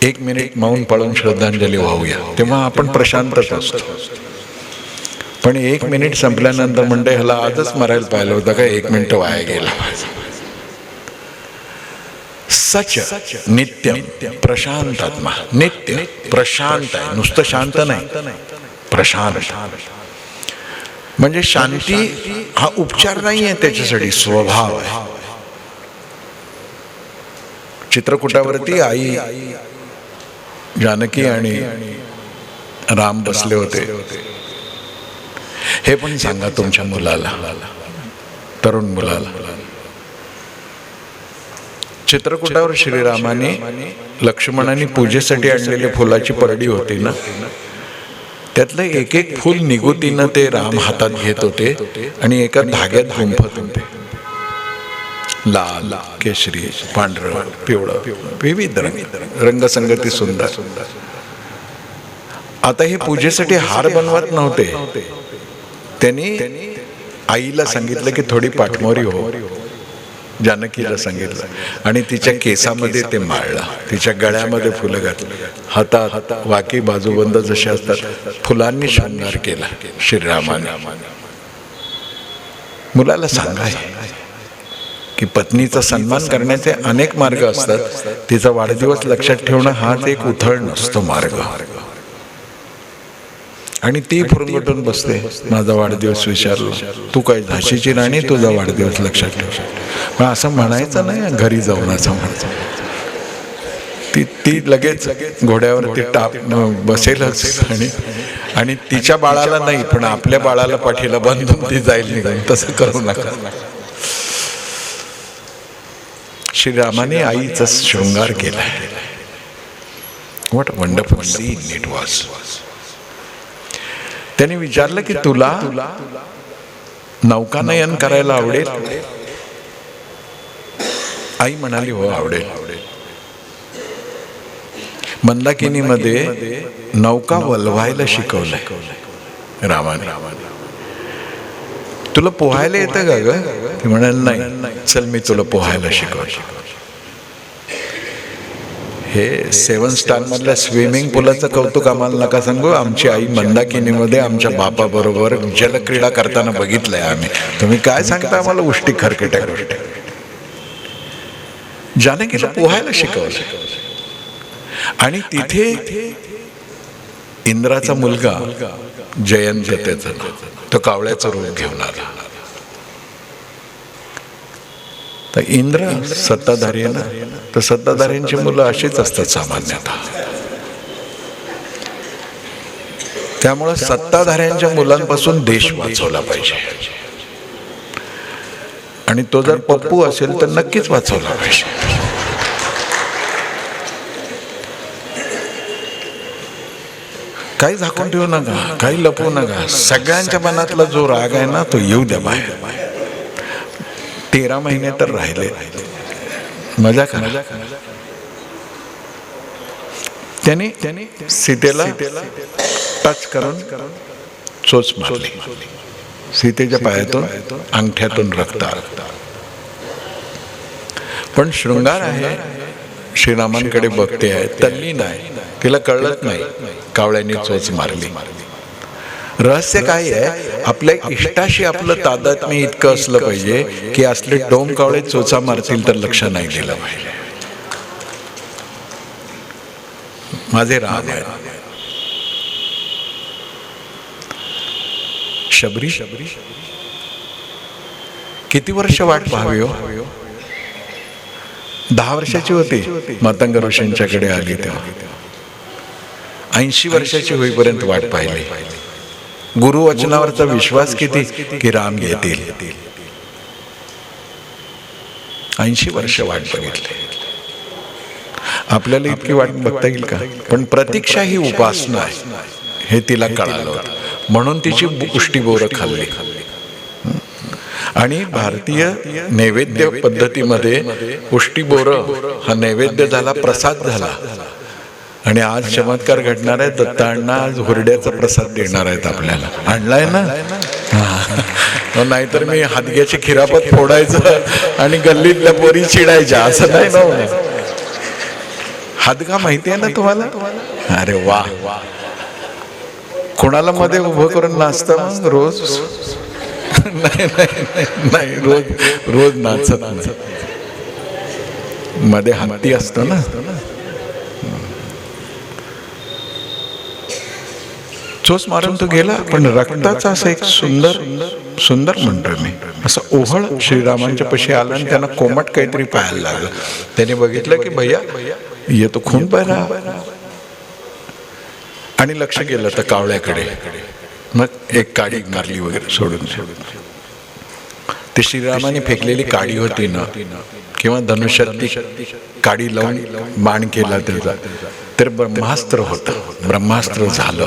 1 मिनिट मौन पळून श्रद्धांजली वाहूया, तेव्हा आपण प्रशांतच असतो. पण 1 मिनिट संपल्यानंतर म्हणते ह्याला आजच मरायला पाहिलं होतं का, 1 मिनिट वाया गेला. सच नित्य प्रशांतात्मा. नित्य प्रशांत आहे, नुसतं शांत नाही, प्रशांत. म्हणजे शांती हा उपचार नाही आहे, त्याच्यासाठी स्वभाव आहे. चित्रकूटावरती आई जानकी आणि राम बसले होते. हे पण सांगा तुमच्या मुलाला, तरुण मुलाला. चित्रकूटावर श्रीरामाने लक्ष्मणाने पूजेसाठी आणलेली फुलाची परडी होती ना, त्यातलं एक एक फूल निगुतीनं ते राम हातात घेत होते आणि एका धाग्यात गुंफत होते. लाल, केशरी, पांढरं, पिवळं, विविध रंगसंगती सुंदर. आता हे पूजेसाठी हार बनवत नव्हते. त्यांनी आईला सांगितलं की थोडी पाठमोरी हो. जानकीला सांगितलं आणि तिच्या केसामध्ये ते माळलं, तिच्या गळ्यामध्ये फुलं घातली, हातात वाकी बाजूबंद जसे असतात फुलांनी शृंगार केला श्रीरामाने. मुलाला सांगाय की पत्नीचा सन्मान करण्याचे अनेक मार्ग असतात. तिचा वाढदिवस लक्षात ठेवणं हाच एक उथळ नसतो मार्ग. आणि ती फुरंगटून बसते, माझा वाढदिवस विचारला, तू काय झाशीची राणी, तुझा वाढदिवस लक्षात ठेव. पण असं म्हणायचं नाही घरी जाऊन, असं म्हणायचं. ती लगेच घोड्यावरती टाप बसेलच आणि तिच्या बाळाला नाही पण आपल्या बाळाला पाठीला बांधून ती जाईल निघून. तसं करू नका. श्रीरामाने आईचा शृंगार केला. What wonderful seen it was. त्याने विचारलं की तुला नौकानयन करायला आवडेल. आई म्हणाली हो आवडेल. मंदाकिनीमध्ये नौका वलवायला शिकवलंय रामाने. तुला पोहायला येतं का ग? ती म्हणाल नाही. चल मी तुला पोहायला शिकवतो. हे 7 स्टार मधल्या स्विमिंग पूलाचं कौतुक आम्हाला नका सांगू. आमची आई मंदाकिनीमध्ये आमच्या बापाबरोबर जलक्रीडा करताना बघितलंय आम्ही. तुम्ही काय सांगता आम्हाला उष्टी खरकट्या गोष्टी. जानकीला पोहायला शिकवलं. आणि तिथे इंद्राचा मुलगा जयंत त्याचा तो कावळ्याचं रूप घेऊन आला. तर इंद्र सत्ताधारी आहे ना, तर सत्ताधाऱ्यांची मुलं अशीच असतात सामान्यतः. त्यामुळं सत्ताधाऱ्यांच्या मुलांपासून देश वाचवला पाहिजे. आणि तो जर पप्पू असेल तर नक्कीच वाचवला पाहिजे. काही झाकून ठेवू नका, काही लपवू नका. सगळ्यांच्या मनातला जो राग आहे ना तो येऊ द्या बाहेर. 13 महिने तर राहिले. मजा करा. त्याने सीतेला टच करून चोच मारली. सीतेच्या पायातून अंगठ्यातून रक्त आलं. पण शृंगार आहे, श्रीरामांकडे बघते आहे, तल्लीन आहे. तिला कळत नाही कावळ्यांनी चोच मारली. रहस्य काय आहे? आपल्या इष्टाशी आपलं तादात्म्य इतकं असलं पाहिजे की असले डोम कावळे चोचा मारतील तर लक्ष नाही दिलं पाहिजे. माझे राग आहे. शबरी किती वर्ष वाट पाहावी हो? 10 वर्षाची होती मातंग ऋषींच्याकडे आली तेव्हा. 80 वर्षाची होईपर्यंत वाट पाहिली. गुरुवचनावरचा विश्वास किती की राम येतील. 80 वर्ष वाट बघितली. आपल्याला इतकी वाट बघता येईल का? पण प्रतीक्षा ही उपासना आहे हे तिला कळालं होतं. म्हणून तिची उष्टी बोरं खाल्ली. आणि भारतीय नैवेद्य पद्धतीमध्ये उष्टी बोरं हा नैवेद्य झाला, प्रसाद झाला. आणि आज चमत्कार घडणार आहे. दत्तांना आज हुरड्याचा प्रसाद देणार आहेत आपल्याला. आणलाय ना? नाहीतर मी हादग्याची खिरापत फोडायचं आणि गल्लीतल्या पोरी चिडायच्या असं नाही ना. हादगा माहिती आहे ना तुम्हाला? अरे वा. कोणाला मध्ये उभं करून नाचतं मग रोज? नाही रोज नाचत नाही. मध्ये हत्ती असतो ना. चोच मारून तो गेला. पण रक्ताचा असं एक सुंदर म्हणतोय मी असं ओहळ श्रीरामांच्या पशी आला आणि त्यांना कोमट काहीतरी पाहायला लागलं. त्याने बघितलं की भैया ये तो खून पाह रहा. आणि लक्ष गेलं तर कावळ्याकडे. मग एक काडी मारली वगैरे सोडून. ती श्रीरामाने फेकलेली काडी होती ना, किंवा धनुष्यात काडी लावून बाण केला त्याचा, तर ब्रह्मास्त्र होतं. ब्रह्मास्त्र झालं.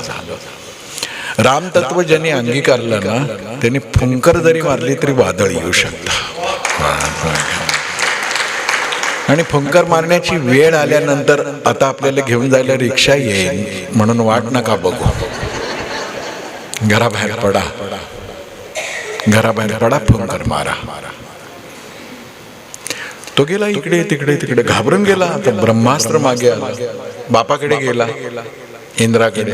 रामतत्व ज्यांनी अंगीकारलं ना त्यांनी फुंकर जरी मारली तरी वादळ येऊ शकतं. आणि फुंकर मारण्याची वेळ आल्यानंतर आता आपल्याला घेऊन जायला रिक्षा येईल म्हणून वाट नका बघू. घराबाहेर पडा, फुंकर मारा. तो गेला इकडे तिकडे घाबरून गेला. आता ब्रह्मास्त्र मागे आला. बापाकडे गेला, इंद्राकडे.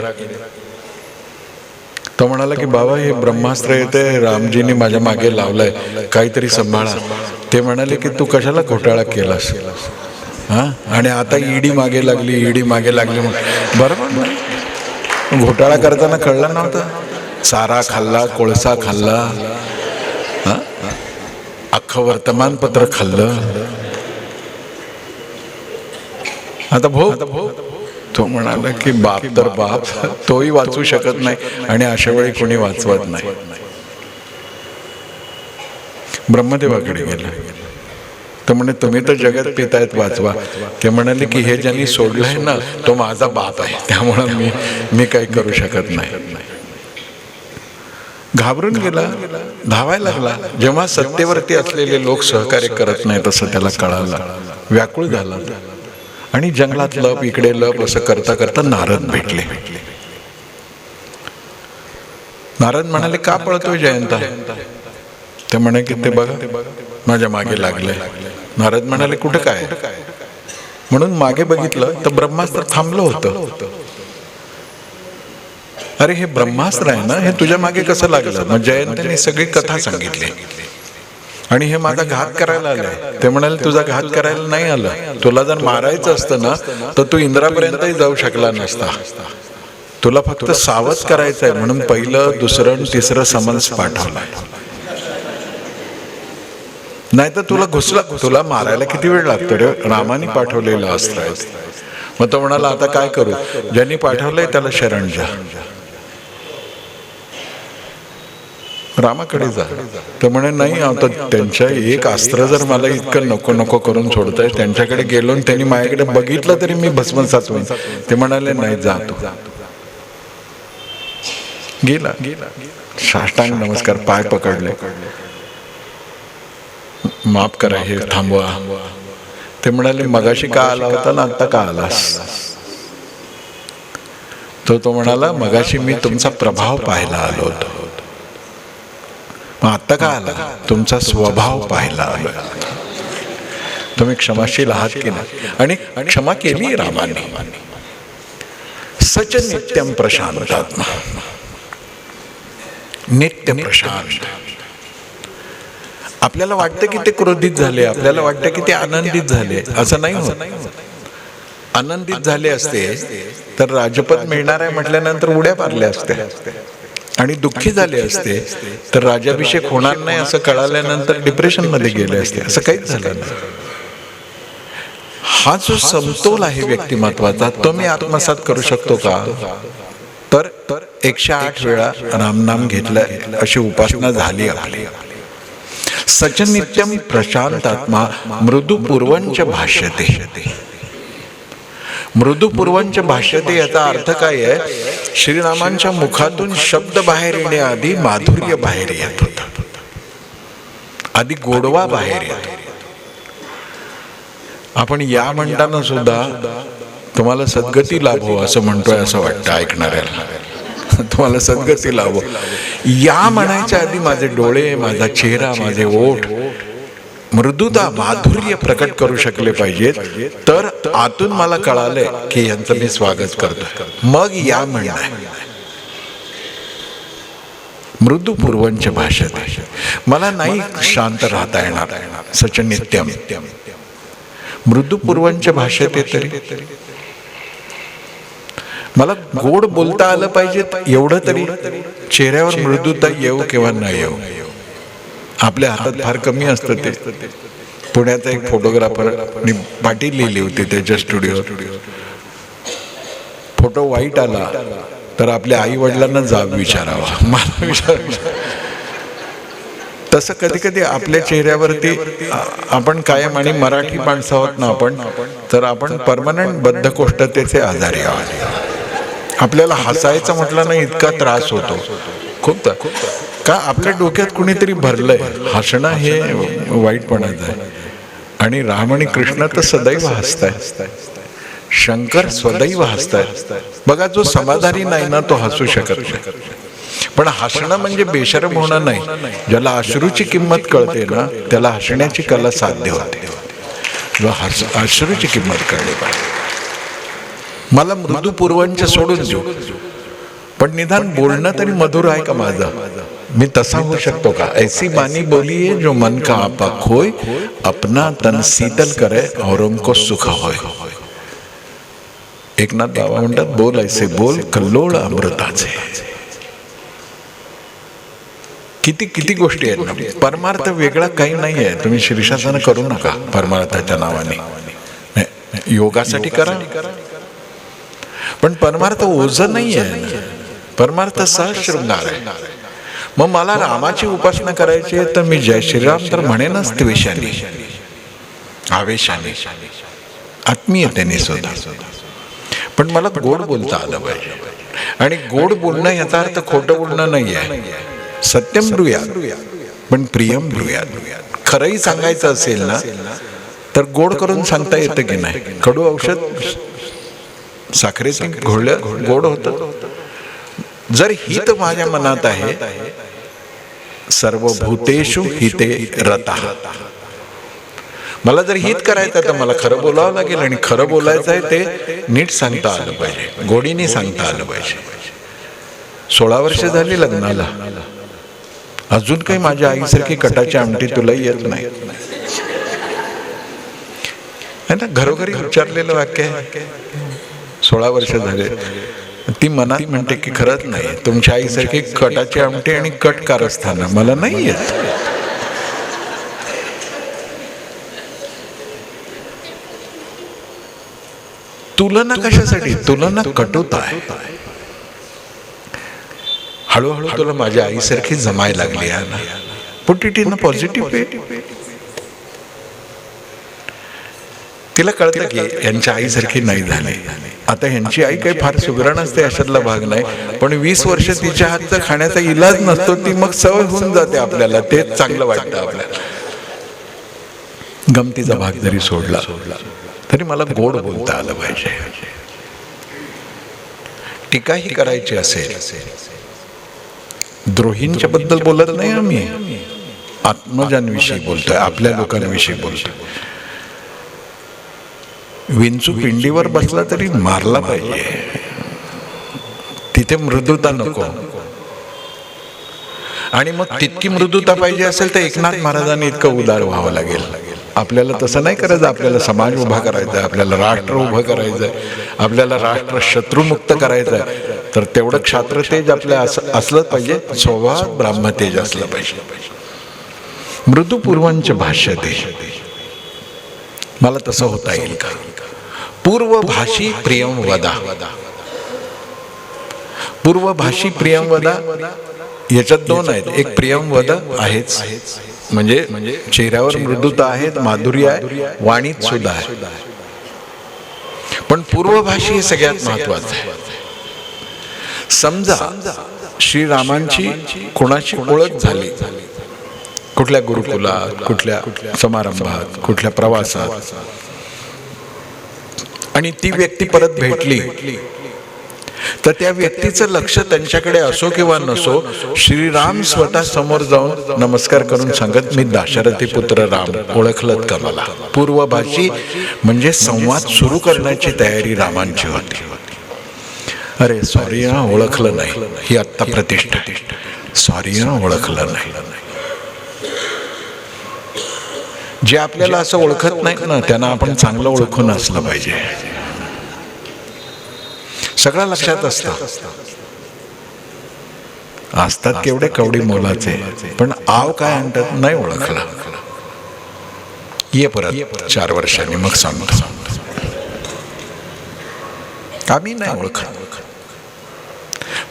तो म्हणाला की बाबा हे ब्रह्मास्त्र येते, रामजींनी माझ्या मागे लावलंय, काहीतरी सांभाळा. ते म्हणाले की तू कशाला घोटाळा केलास? आणि आता ईडी मागे लागली बरोबर. घोटाळा करताना कळलं नव्हतं. चारा खाल्ला, कोळसा खाल्ला, अख्खं वर्तमानपत्र खाल्लं. आता भाऊ तो म्हणाला की बाप तर बाप, तोही वाचू शकत नाही आणि अशा वेळी कोणी वाचवत नाही. ब्रह्मदेवाकडे गेला. तर म्हणे तुम्ही तर जगत पितायत, वाचवा. ते म्हणाले की हे ज्यांनी सोडलंय ना तो माझा बाप आहे, त्यामुळं मी काही करू शकत नाही. घाबरून गेला, धावायला लागला. जेव्हा सत्तेवरती असलेले लोक सहकार्य करत नाही तसं त्याला कळालं. व्याकुळ झाला आणि जंगलात लप, इकडे लप, असं करता करता नारद भेटले. नारद म्हणाले का पळतोय जयंता? ते म्हणे की ते बघा माझ्या मागे लागले. नारद म्हणाले कुठं काय? म्हणून मागे बघितलं तर ब्रह्मास्त्र थांबलं होतं. अरे हे ब्रह्मास्त्र आहे ना, हे तुझ्या मागे कसं लागलं? मग जयंतीने सगळी कथा सांगितली. आणि हे माझा घात करायला आलाय. ते म्हणाले तुझा घात करायला नाही आलं, तुला जर मारायचं असतं ना तर तू इंद्रापर्यंतही जाऊ शकला नसता. तुला फक्त सावध करायचंय म्हणून पहिलं, दुसरं, तिसरं समन्स पाठवलं. नाही तर तुला घुसला, तुला मारायला किती वेळ लागतो रे? रामाने पाठवलेलं अस्त्र आहे. मग तो म्हणाला आता काय करू? ज्यांनी पाठवलंय त्याला शरण जा, रामाकडे जा. तर म्हणे नाही, आता त्यांच्या एक अस्त्र जर मला इतकं नको नको करून सोडतंय, त्यांच्याकडे गेलो आणि त्यांनी माझ्याकडे बघितलं तरी मी भस्मसात होईन. ते म्हणाले नाही जा तू. गेला, साष्टांग नमस्कार, पाय पकडले, माफ करा, हे थांबवा. ते म्हणाले मगाशी का आला होता ना, आता का आलास? तो म्हणाला मगाशी मी तुमचा प्रभाव पाहायला आलो होतो, मग आता का आला? तुमचा स्वभाव पाहायला आलो. तुम्ही क्षमाशील आहात की नाही? आणि क्षमा केली रामाने. सच नित्यम प्रशांतात्मा, नित्य प्रशांत. आपल्याला वाटतं की ते क्रोधित झाले, आपल्याला वाटतं की ते आनंदित झाले, असं नाही होत. आनंदित झाले असते तर राजपद मिळणार आहे म्हटल्यानंतर उड्या मारल्या असत्या, आणि दुःखी झाले असते तर राज्याभिषेक होणार नाही असं कळाल्यानंतर डिप्रेशन मध्ये गेले असते. असं काहीच झालं नाही. हा जो समतोल आहे व्यक्तिमत्वाचा, तो मी आत्मसात करू शकतो का? तर 108 वेळा रामनाम घेतलं अशी उपासना झाली आपली. सचनित्यम प्रशांतात्मा मृदू पूर्वंच भाष्यते. मृदू पूर्वंच भाष्यते याचा अर्थ काय आहे? श्रीरामांच्या मुखातून शब्द बाहेर येण्याआधी माधुर्य बाहेर येत होता, आधी गोडवा बाहेर येतो. आपण या म्हणताना सुद्धा तुम्हाला सद्गती लाभो असं म्हणतोय असं वाटतं ऐकणाऱ्याला. तुम्हाला सद्गती लाभो या म्हणायच्या आधी माझे डोळे, माझा चेहरा, माझे ओठ मृदुता, माधुर्य प्रकट करू शकले पाहिजेत, तर आतून मला कळालंय की यांचं मी स्वागत करतोय. मग या म्हणणं मृदू पूर्वंच भाषेत मला नाही शांत राहता येणार. सच नित्यम मृदू पूर्वंच भाषेत तरी मला गोड बोलता आलं पाहिजे, एवढं तरी चेहऱ्यावर मृदुता येऊ किंवा न येऊ आपल्या हातात फार कमी असतं. ते पुण्याचा एक फोटोग्राफर पाटी लिहिली होती त्याच्या स्टुडिओत, फोटो वाईट आला तर आपल्या आई वडिलांना जाब विचारावा, मला विचारावा. तसं कधी कधी आपल्या चेहऱ्यावरती आपण कायम, आणि मराठी माणसं आहोत ना आपण, तर आपण परमनंट बद्धकोष्ठतेचे आजारी आहोत. आपल्याला हसायचं म्हटलं ना इतका त्रास होतो खूप. का आपल्या डोक्यात कुणीतरी भरलंय हसणं हे वाईटपणाचं आहे. आणि राम आणि कृष्ण तर सदैव हसताय, शंकर सदैव हसताय. बघा, जो समाधानी नाही ना तो हसू शकत नाही. पण हसणं म्हणजे बेशरम होणं नाही. ज्याला अश्रूची किंमत कळते ना त्याला हसण्याची कला साध्य होते. जो अश्रूची किंमत कळली पाहिजे. मला मृदू पूर्वंच सोडून देऊ, पण निदान बोलणं तरी मधुर आहे का माझं? मी तसा होऊ शकतो का? ऐसी बानी बोलिये जो मन का आपा खोय, अपना तन शीतल करे औरों को सुख होय. एकनाथ बाबा म्हणतात, बोल ऐसे बोल कल्लोळ अमृताचे. किती किती गोष्टी आहेत ना. परमार्थ वेगळा काही नाही आहे. तुम्ही शीर्षासन करू नका परमार्थाच्या नावाने. योगासाठी करा, पण परमार्थ ओझं नाही आहे. परमार्थ सहशृंगार आहे. मग मला रामाची उपासना करायची आहे तर मी जय श्रीराम तर म्हणेनच द्वेषाने, आवेशाने, आत्मीयतेने सुद्धा. पण मला गोड बोलता आलं पाहिजे. आणि गोड बोलणं याचा अर्थ खोटं बोलणं नाही आहे. सत्यम ब्रूयात पण प्रियम ब्रूयात. खरंही सांगायचं असेल ना तर गोड करून सांगता येतं की नाही? कडू औषध साखरेचे घोळलं गोड होतं. जर हित माझ्या मनात आहे सर्वभूतेषु हिते रतः. मला जर हित करायचं तर मला खरं बोलावं लागेल, आणि खरं बोलायचं आहे ते नीट सांगता आलं पाहिजे, गोडीने सांगता आलं पाहिजे. 16 वर्ष झाली लग्नाला, अजून काही माझ्या आईसारखी कटाची आमटी तुला येत नाही ना. घरोघरी उच्चारलेलं वाक्य आहे. 16 वर्ष झाले, ती मनात म्हणते की खरंच नाही, तुमच्या आईसारखी कटाची आमटी आणि कट कारस्थान मला नाही येत. तुलना कशासाठी? तुलना कटुता आहे. हळूहळू तुला माझ्या आईसारखी जमायला लागली आहे ना. Put it in a positive way. तिला कळतं की यांच्या आईसारखी नाही झाली. आता ह्यांची आई काही फार सुगरण असते अशातला भाग नाही, पण 20 वर्ष तिच्या हातचा खाण्याचा इलाज नसतो, ती मग सवय होऊन जाते आपल्याला. तेच चांगलं वाटतं आपल्याला. गमतीचा भाग जरी सोडला तरी मला गोड बोलता आलं पाहिजे. टीकाही करायची असेल, द्रोहींच्या बद्दल बोलत नाही आम्ही, आत्मजांविषयी बोलतोय, आपल्या लोकांविषयी बोलतोय. विंचू पिंडीवर बसला तरी मारला पाहिजे, तिथे मृदुता नको. आणि मग तितकी मृदुता पाहिजे असेल तर एकनाथ महाराजांनी इतकं उदार व्हावं लागेल. आपल्याला तसं नाही करायचं. आपल्याला समाज उभा करायचा आहे, आपल्याला राष्ट्र उभं करायचं आहे, आपल्याला राष्ट्र शत्रुमुक्त करायचं आहे, तर तेवढं क्षात्रतेज आपल्या असलं पाहिजे, स्वभाव ब्राह्मतेज असलं पाहिजे. मृदू पूर्वांच भाष्य ते मला तसं होता येईल का? पूर्वभाषी प्रियम वदा. पूर्वभाषी प्रियम वदा याच्यात 2 आहेत. एक प्रियम वद आहेच, म्हणजे चेहऱ्यावर मृदुता आहे, माधुर्य आहे, वाणीत सुद्धा आहे. पण पूर्वभाषी हे सगळ्यात महत्वाचं आहे. समजा श्रीरामांची कोणाची ओळख झाली, कुठल्या गुरुकुलात, कुठल्या समारंभात, कुठल्या प्रवासात, आणि ती व्यक्ती परत भेटली, तर त्या व्यक्तीचं लक्ष त्यांच्याकडे असो किंवा नसो, श्रीराम स्वतः समोर जाऊन नमस्कार करून सांगत, मी दाशरथी पुत्र राम, ओळखलत का मला? पूर्वभाषी म्हणजे संवाद सुरू करण्याची तयारी रामांची होती. अरे सॉरी हा, ओळखलं नाही, ही आत्ता प्रतिष्ठा. सॉरी हा, ओळखलं नाही. जे आपल्याला असं ओळखत नाही ना, त्यांना आपण चांगलं ओळखून असलं पाहिजे. सगळं लक्षात असतात केवढे कवडी मोलाचे, पण आव काय आणतात नाही ओळखला. ये परत 4 वर्षांनी मग सांगतो. आम्ही नाही ओळखत.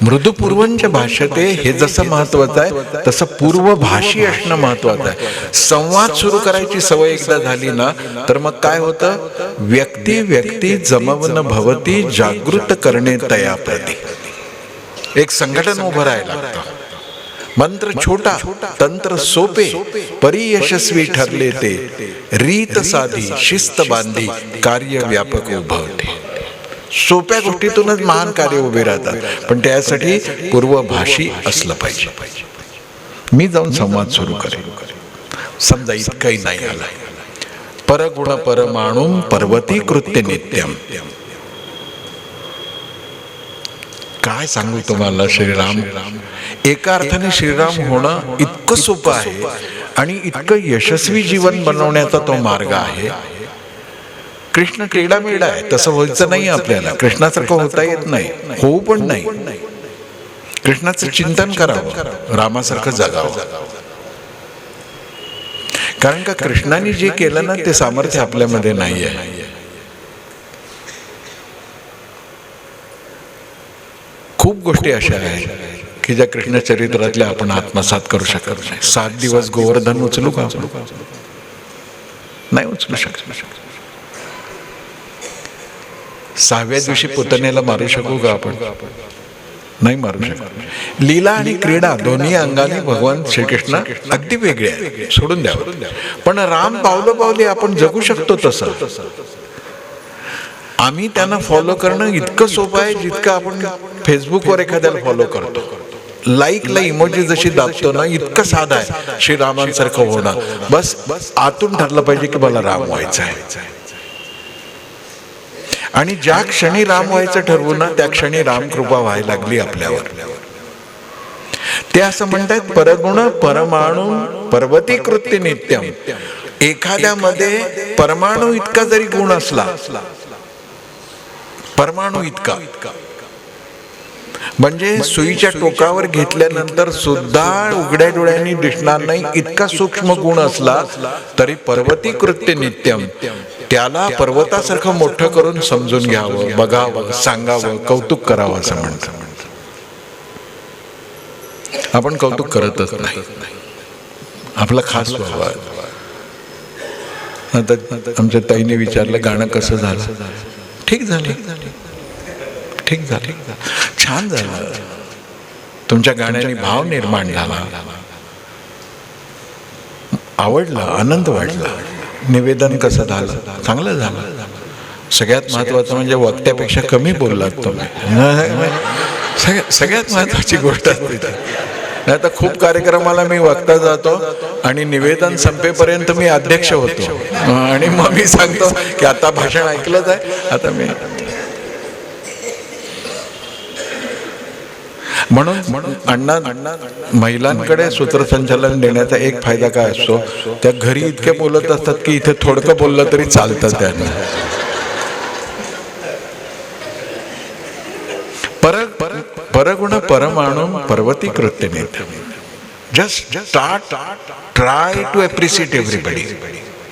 मृदू पूर्वंच भाषते हे जसं महत्वाचं आहे, तसं पूर्वभाषी असणं महत्वाचं आहे. संवाद सुरू करायची सवय एकदा झाली ना, तर मग काय होतं? व्यक्ती जमवन भवती जागृत करणे तया प्रती. एक संघटन उभं राहायला लागतं. मंत्र छोटा, तंत्र सोपे, परी यशस्वी ठरले ते, रीत साधी शिस्त बांधी कार्य व्यापक उभवते. सोप्या गोष्टीतूनच महान कार्य उभे राहतात, पण त्यासाठी पूर्वभाषी असलं पाहिजे. मी जाऊन संवाद सुरू करेन. समजा इतकंही नाही आला, परगुण परमाणुम पर्वती कृत्य नित्यम. काय सांगू तुम्हाला, श्रीराम एका अर्थाने श्रीराम होणं इतकं सोपं आहे आणि इतकं यशस्वी जीवन बनवण्याचा तो मार्ग आहे. कृष्ण क्रीडा मेडा आहे, तसं व्हायचं नाही आपल्याला. कृष्णासारखं होता येत नाही, होऊ पण नाही. कृष्णाचं चिंतन करावं, रामासारखं जगावं. कारण का कृष्णाने जे केलं ना, ते सामर्थ्य आपल्यामध्ये नाही आहे. खूप गोष्टी अशा आहेत की ज्या कृष्ण चरित्रातल्या आपण आत्मसात करू शकत नाही. 7 दिवस गोवर्धन उचलू का? नाही उचलू शकत. 6व्या दिवशी पुतनेला मारू शकू का आपण? नाही मारू शकत. लीला आणि क्रीडा दोन्ही अंगाने भगवान श्रीकृष्ण अगदी वेगळे आहे, सोडून द्यावं. पण राम पावलोपावली आपण जगू शकतो तसं. आम्ही त्यांना फॉलो करणं इतकं सोपं आहे जितकं आपण फेसबुकवर एखाद्याला फॉलो करतो. लाईकला इमोजी जशी दाबतो ना, इतकं साधा आहे. श्रीरामांसारखं होणं, बस आतून ठरलं पाहिजे की मला राम व्हायचं आहे. आणि ज्या क्षणी राम व्हायचं ठरवून ना, त्या क्षणी रामकृपा व्हायला लागली आपल्यावर. ते असं म्हणतात, परगुण परमाणू पर्वती कृत्य नित्यम. एखाद्यामध्ये परमाणू इतका जरी गुण असला, परमाणू इतका म्हणजे सुईच्या टोकावर घेतल्यानंतर सुद्धा उघड्या डोळ्यांनी दिसणार नाही इतका सूक्ष्म गुण असला तरी पर्वती कृत्य नित्यम, त्याला पर्वतासारखं मोठं करून समजून घ्यावं, बघावं, सांगावं, कौतुक करावं असं म्हणतात. आपण कौतुक करतच नाही. आपला खास स्वभाव. आता आमच्या ताईने विचारलं गाणं कसं झालं. ठीक झालं, ठीक झालं, छान झालं. तुमच्या गाण्याने भाव निर्माण झाला, आवडला, आनंद वाटला. निवेदन कसं झालं, चांगलं झालं. सगळ्यात महत्वाचं म्हणजे वक्त्यापेक्षा कमी बोललात तुम्ही. सगळ्यात महत्वाची गोष्ट असते. नाही तर खूप कार्यक्रमाला मी वक्ता जातो आणि निवेदन संपेपर्यंत मी अध्यक्ष होतो आणि मग मी सांगतो की आता भाषण ऐकलंच आहे. आता मी म्हणून अण्णा महिलांकडे सूत्रसंचालन देण्याचा एक फायदा काय असतो, त्या घरी इतके बोलत असतात की इथे थोडकं बोललं तरी चालतं त्यांना. परगुण परमाणु पर्वती कृत्य नित्यम. Just start, try to appreciate everybody,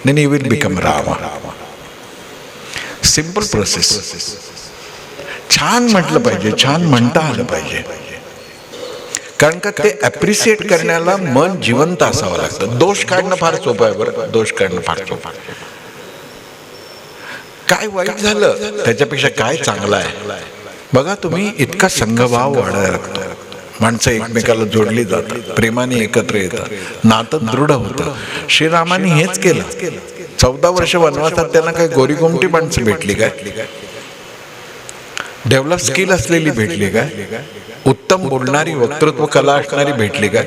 then you will become Rama. Simple process. छान म्हटलं पाहिजे, छान म्हणता आलं पाहिजे, कारण का ते अप्रिशिएट करण्याला मन जिवंत असावं लागतं. दोष काढणं फार सोपं आहे बरं, दोष काढणं फार सोपं आहे. काय वाईट झालं त्याच्यापेक्षा काय चांगलं आहे बघा तुम्ही. इतका संघभाव वाढायला लागतो, माणसं एकमेकाला जोडली जातात, प्रेमाने एकत्र येतात, नातं दृढ होतं. श्रीरामाने हेच केलं. 14 वर्ष वनवासात त्यांना काय गोरी गोमटी माणसं भेटली काय, डेव्हलप स्किल असलेली भेटली काय, उत्तम बोलणारी वक्तृत्व कला असणारी भेटली काय,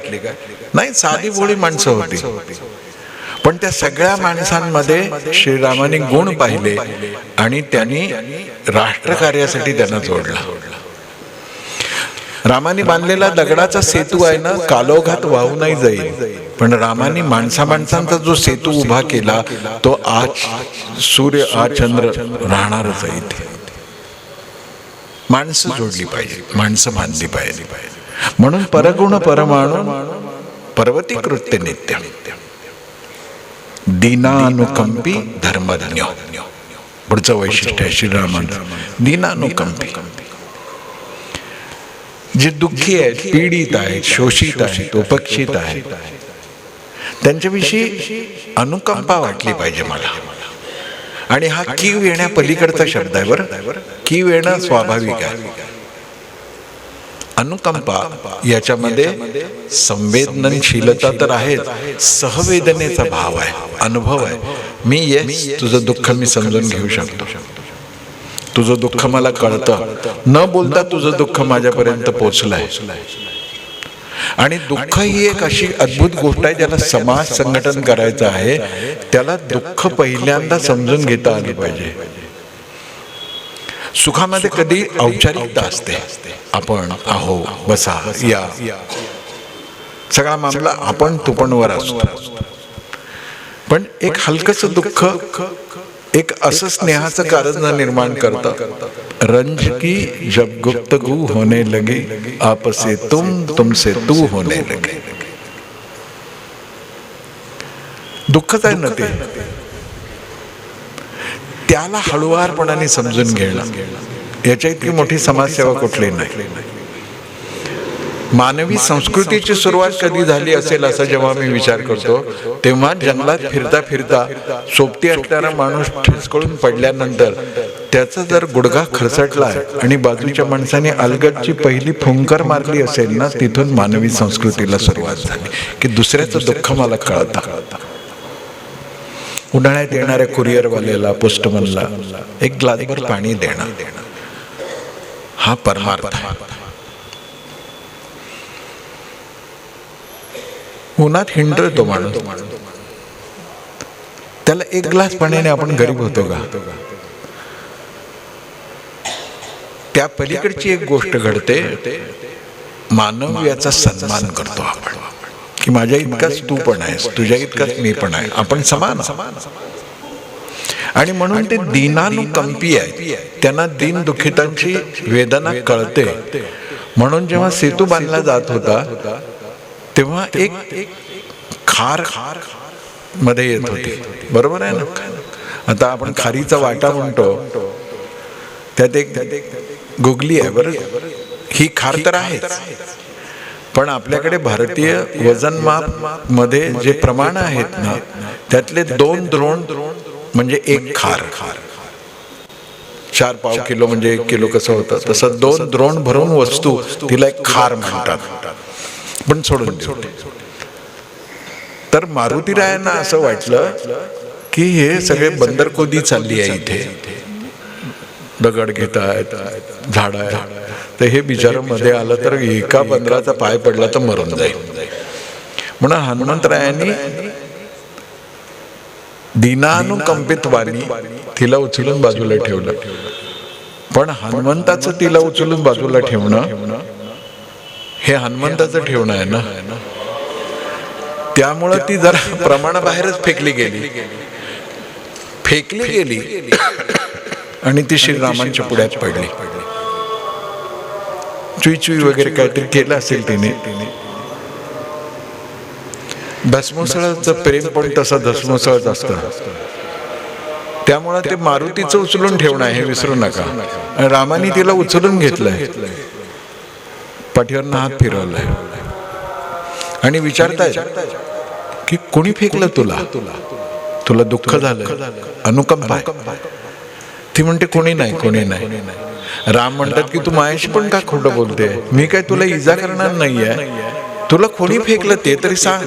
नाही, साधी भोळी माणसं होती. पण त्या सगळ्या माणसांमध्ये श्रीरामाने गुण पाहिले आणि त्यांनी राष्ट्रकार्यासाठी त्यांना जोडला. रामाने बांधलेला दगडाचा सेतू आहे ना, कालोघात वाहू नाही जाईल, पण रामाने माणसांचा जो सेतू उभा केला तो आज सूर्य आज चंद्र राहणारच आहे. माणसं जोडली पाहिजे, माणसं बांधली पाहिजे. म्हणून परगुण परमाणु पर्वती कृत्य नित्य, दीनानुकंपी धर्मज्ञ. पुढचं वैशिष्ट्य आहे श्रीरामांचं, दीनानुकंपी. जे दुःखी आहेत, पीडित आहेत, शोषित आहेत, उपेक्षित आहेत, त्यांच्याविषयी अनुकंपा वाटली पाहिजे मला. आणि हा कीव येण्या पलीकडचा शब्द आहे बरं. कीव येणं स्वाभाविक आहे. अनुकंपा याच्यामध्ये संवेदनशीलता तर आहेच, सहवेदनेचा भाव आहे, अनुभव आहे. तुझं दुःख मी समजून घेऊ शकतो, तुझं दुःख मला कळतं, न बोलता तुझं दुःख माझ्यापर्यंत पोहोचलंय. आणि दुःख ही एक अशी अद्भुत गोष्ट आहे ज्याला समाज संघटन करायचं आहे. त्याला दुःख पहिल्यांदा समजून घेता आलं पाहिजे. सुखामध्ये कधी औपचारिकता असते, आपण आहो, बसा, या, सगळा मामला आपण तुपणवर असतो. पण एक हलकस दुःख एक असं स्नेहाचं कारण निर्माण करतं. रंज की जब गुफ्तगू होने लगी, आपसे तुमसे तू होने लगे. दुःखच आहे ना ते, त्याला हळुवारपणाने समजून घेणं, याच्या इतकी मोठी समाजसेवा कुठली नाही. मानवी संस्कृतीची सुरुवात कधी झाली असेल असं जेव्हा मी विचार करतो, तेव्हा जंगलात फिरता फिरता सोबती असणारा माणूस ठिसकळून पडल्यानंतर त्याचा जर गुडघा खरचटला आणि बाजूच्या माणसाने अलगदची पहिली फुंकर मारली असेल ना, तिथून मानवी संस्कृतीला सुरुवात झाली की दुसऱ्याचं दुःख मला कळतं. उन्हाळ्यात येणाऱ्या कुरिअरवाल्याला, पोस्टमनला एक ग्लासभर पाणी देणं, हा परमार्थ आहे. उन्हात हिंडतोय तो माणूस, त्याला एक ग्लास पाण्याने आपण गरीब होतो का? त्या पलीकडची एक गोष्ट घडते, मानवीयाचा सन्मान करतो आपण, की माझ्या इतकाच तू पण आहेस, तुझ्या इतकाच मी पण आहे, आपण समान. आणि म्हणून ते दीनानुकंपी आहे, त्यांना दीन दुःखितांची वेदना कळते. म्हणून जेव्हा सेतू बांधला जात होता तेव्हा एक खार मध्ये येत होती, बरोबर आहे ना? आता आपण खारीचा वाटा म्हणतो, त्यात एक गुगली आहे, बरोबर? ही खार तर आहेच, पण आपल्याकडे भारतीय वजनमाप मध्ये जे प्रमाण आहेत ना, त्यातले 2 द्रोण म्हणजे 1 खार. 4 पाव किलो म्हणजे 1 किलो कसं होतं, तसं 2 द्रोण भरून वस्तू तिला एक खार म्हणतात. पण सोडून देऊ. तर मारुतीरायांना असं वाटलं की हे सगळे बंदरकोदी चालली आहे, इथे दगड घेत आहेत, झाड आहे, तर हे बिचारं मध्ये आलं तर एका बंदराचा पाय पडला तर मरून जाईल. म्हणून हनुमंतरायांनी दीनानुकंपित वाणी तिला उचलून बाजूला ठेवलं. पण हनुमंताचं तिला उचलून बाजूला ठेवणं हे हनुमंताचं ठेवणं आहे ना, त्यामुळं ती जरा प्रमाणाबाहेरच फेकली गेली आणि ती श्रीरामांच्या पुढ्यात पडली. चुई चुई वगैरे काहीतरी केलं असेल तिने. भस्मसळाचं प्रेम पण तसं धसमुसळच असतं, त्यामुळे ते मारुतीचं उचलून ठेवणं हे विसरू नका. रामाने तिला उचलून घेतलंय, पाठीवरनं हात फिरवलाय आणि विचारताय की कोणी फेकलं तुला दुःख झालं, अनुकंपा आहे? ती म्हणते कोणी नाही. राम म्हणतात की तू माझ्याशी पण का खोटं बोलते, मी काय तुला इजा करणार नाहीये, तुला कोणी फेकलं ते तरी सांग.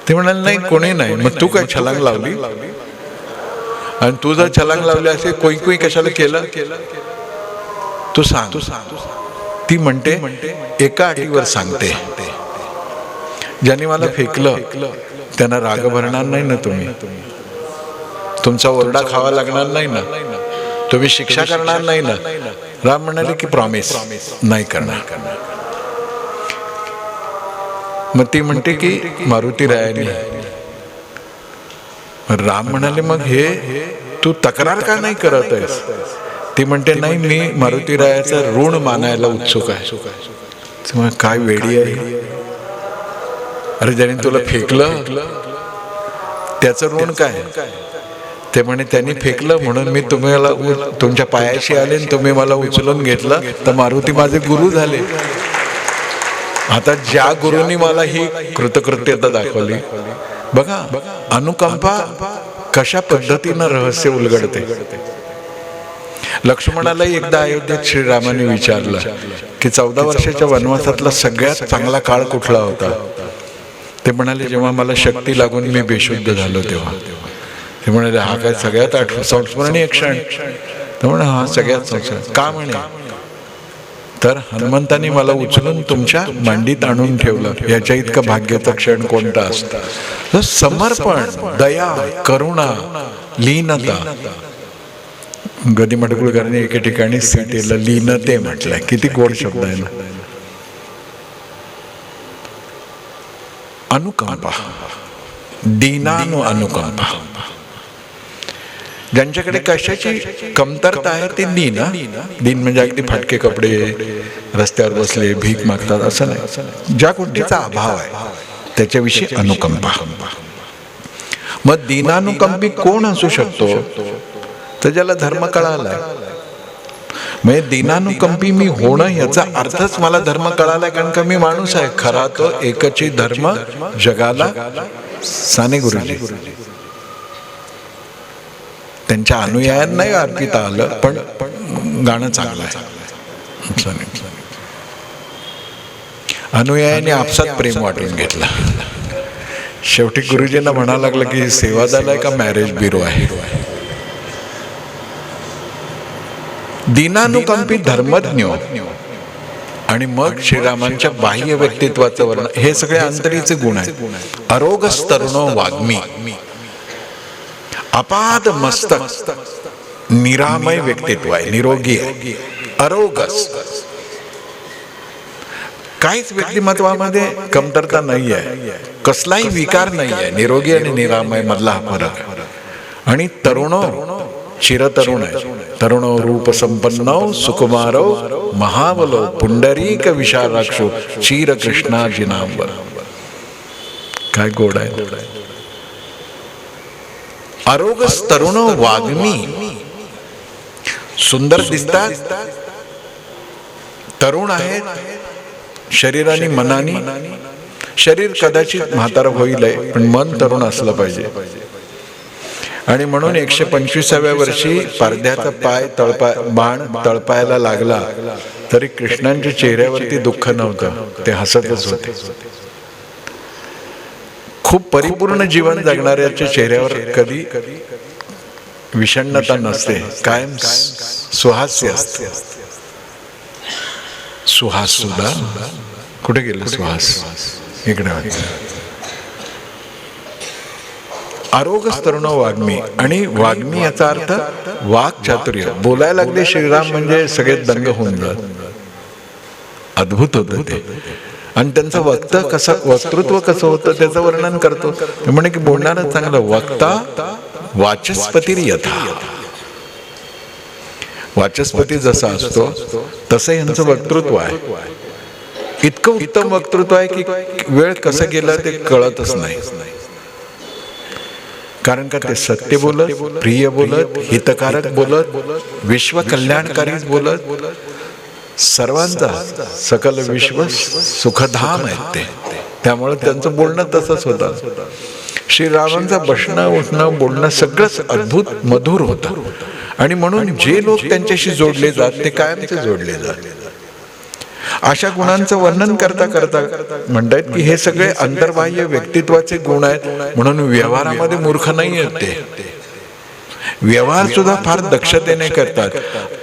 ते म्हणाले नाही कोणी नाही. मग तू काय छलांग लावली? आणि तू जर छलांग लावली असे कोई कशाला केलं तू सांग. ती म्हणते एका अटीवर सांगते, ज्याने मला फेकलं त्यांना राग भरणार नाही ना, तुमचा ओरडा खावा लागणार नाही ना, तुम्ही शिक्षा करणार नाही ना. राम म्हणाले की प्रॉमिस नाही करणार. मग ती म्हणते की मारुतीरायांनी. राम म्हणाले मग हे तू तक्रार का नाही करत आहेस? ती म्हणते नाही, मी मारुतीरायाचं ऋण मानायला उत्सुक आहे. काय वेडी आहे, अरे ज्याने तुला फेकलं त्याचं ऋण काय? ते म्हणे त्यांनी फेकलं म्हणून मी तुम्हाला तुमच्या पायाशी आले, तुम्ही मला उचलून घेतलं, तर मारुती माझे गुरु झाले. आता ज्या गुरुनी मला ही कृतकृत्यता दाखवली बघा, अनुकंपा कशा पद्धतीनं रहस्य उलगडते. लक्ष्मणाला एकदा अयोध्येत श्रीरामाने विचारलं की 14 वर्षाच्या वनवासातला सगळ्यात चांगला काळ कुठला होता? ते म्हणाले जेव्हा मला शक्ती लागून मी बेशुद्ध झालो तेव्हा. ते म्हणाले हा काय सगळ्यात संस्मरणीय क्षण? तर म्हणे हा सगळ्यात संस्मरण का? म्हणे तर हनुमंतानी मला उचलून तुमच्या मांडीत आणून ठेवलं, याच्या इतकं भाग्याचा क्षण कोणता असतं? समर्पण, दया, करुणा, लीनता. गदी मडगुळकरांनी एके ठिकाणी सीतेला लीनते म्हटलंय, किती गोड शब्द आहे ना. अनुकंपा, दीनानु अनुकंपा. ज्यांच्याकडे कशाची कमतरता आहे ते दीन. दीन म्हणजे अगदी फाटके कपडे, रस्त्यावर बसले, भीक मागतात असं नाही. ज्या गोष्टीचा अभाव आहे त्याच्याविषयी अनुकंपा. मग दीनानुकंपी कोण असू शकतो? तर ज्याला धर्म कळालाय. म्हणजे दीनानुकंपी मी होणं याचा अर्थच मला धर्म कळालाय, कारण का मी माणूस आहे. खरा तो एकची धर्म जगाला साने गुरुजी. त्यांच्या अनुयायांना नाही अर्पिता आलं, पण गाणं चांगलं आहे. अनुयायांनी आपसात प्रेम वाटून घेतलं. शेवटी गुरुजींना म्हणायला लागलं की सेवादाल का मॅरेज ब्युरो आहे. दीनानुकंपी धर्मज्ञ आणि मग श्रीरामांच्या बाह्य व्यक्तित्वाचं वर्णन. हे सगळे अंतरीचे गुण आहेत. अरोगस तरुणो वाग्मी, अपाद मस्तक, निरामय व्यक्तित्व आहे, निरोगी आहे. अरोगस, काहीच व्यक्तिमत्वामध्ये कमतरता नाही आहे, कसलाही विकार नाही आहे. निरोगी आणि निरामय मधला हा फरक आहे. आणि तरुणो, चिरतरुण आहे. तरुणो रूप संपन्नो सुकुमारो महाबलो पुंडरीक विशालाक्षो चीर कृष्णाजिनांबर. काय गोड आहे. अरोगस तरुणो वाग्मी, सुंदर दिसतात, तरुण आहेत शरीराने मनाने. शरीर कदाचित म्हातार होईल पण मन तरुण असलं पाहिजे. आणि म्हणून 125व्या वर्षी पारध्याचा पाय बाण तळपायाला लागला तरी कृष्णांच्या चेहऱ्यावरती दुःख नव्हतं, ते हसतच होते. खूप परिपूर्ण जीवन जगणाऱ्याच्या चेहऱ्यावर कधी विषण्णता नसते, कायम सुहास्य असते. सुहास सुद्धा कुठे गेले? सुहास इकडे. आरोग्य तरुण वाग्मी. आणि वाग्मी याचा अर्थ वाक् चातुर्य. बोलायला लागले श्रीराम म्हणजे सगळे दंग होऊन जात. अद्भुत होतं ते. आणि त्यांचं वक्तृत्व कसं होतं त्याचं वर्णन करतो. ते म्हणे की बोलणारं चांगलं. वक्ता वाचस्पती यथा. वाचस्पती जसा असतो तसं यांचं वक्तृत्व आहे. इतकं उत्तम वक्तृत्व आहे की वेळ कसं गेला ते कळतच नाही. कारण का ते सत्य बोलत, प्रिय बोलत, हितकारक बोलत, विश्व कल्याणकारीच बोलत, सर्वांचा सकल विश्व सुखधाम आहेत ते. त्यामुळे त्यांचं बोलणं तसंच होतं. श्रीरामांचं बसणं, उठणं, बोलणं सगळंच अद्भुत मधुर होतं. आणि म्हणून जे लोक त्यांच्याशी जोडले जात ते कायमचे जोडले जात. अशा गुणांचं वर्णन करता करता म्हणतात की हे सगळे अंतर्बाह्य व्यक्तित्वाचे गुण आहेत. म्हणून व्यवहारामध्ये मूर्ख नाही आहेत ते. व्यवहार सुद्धा फार दक्षतेने करतात.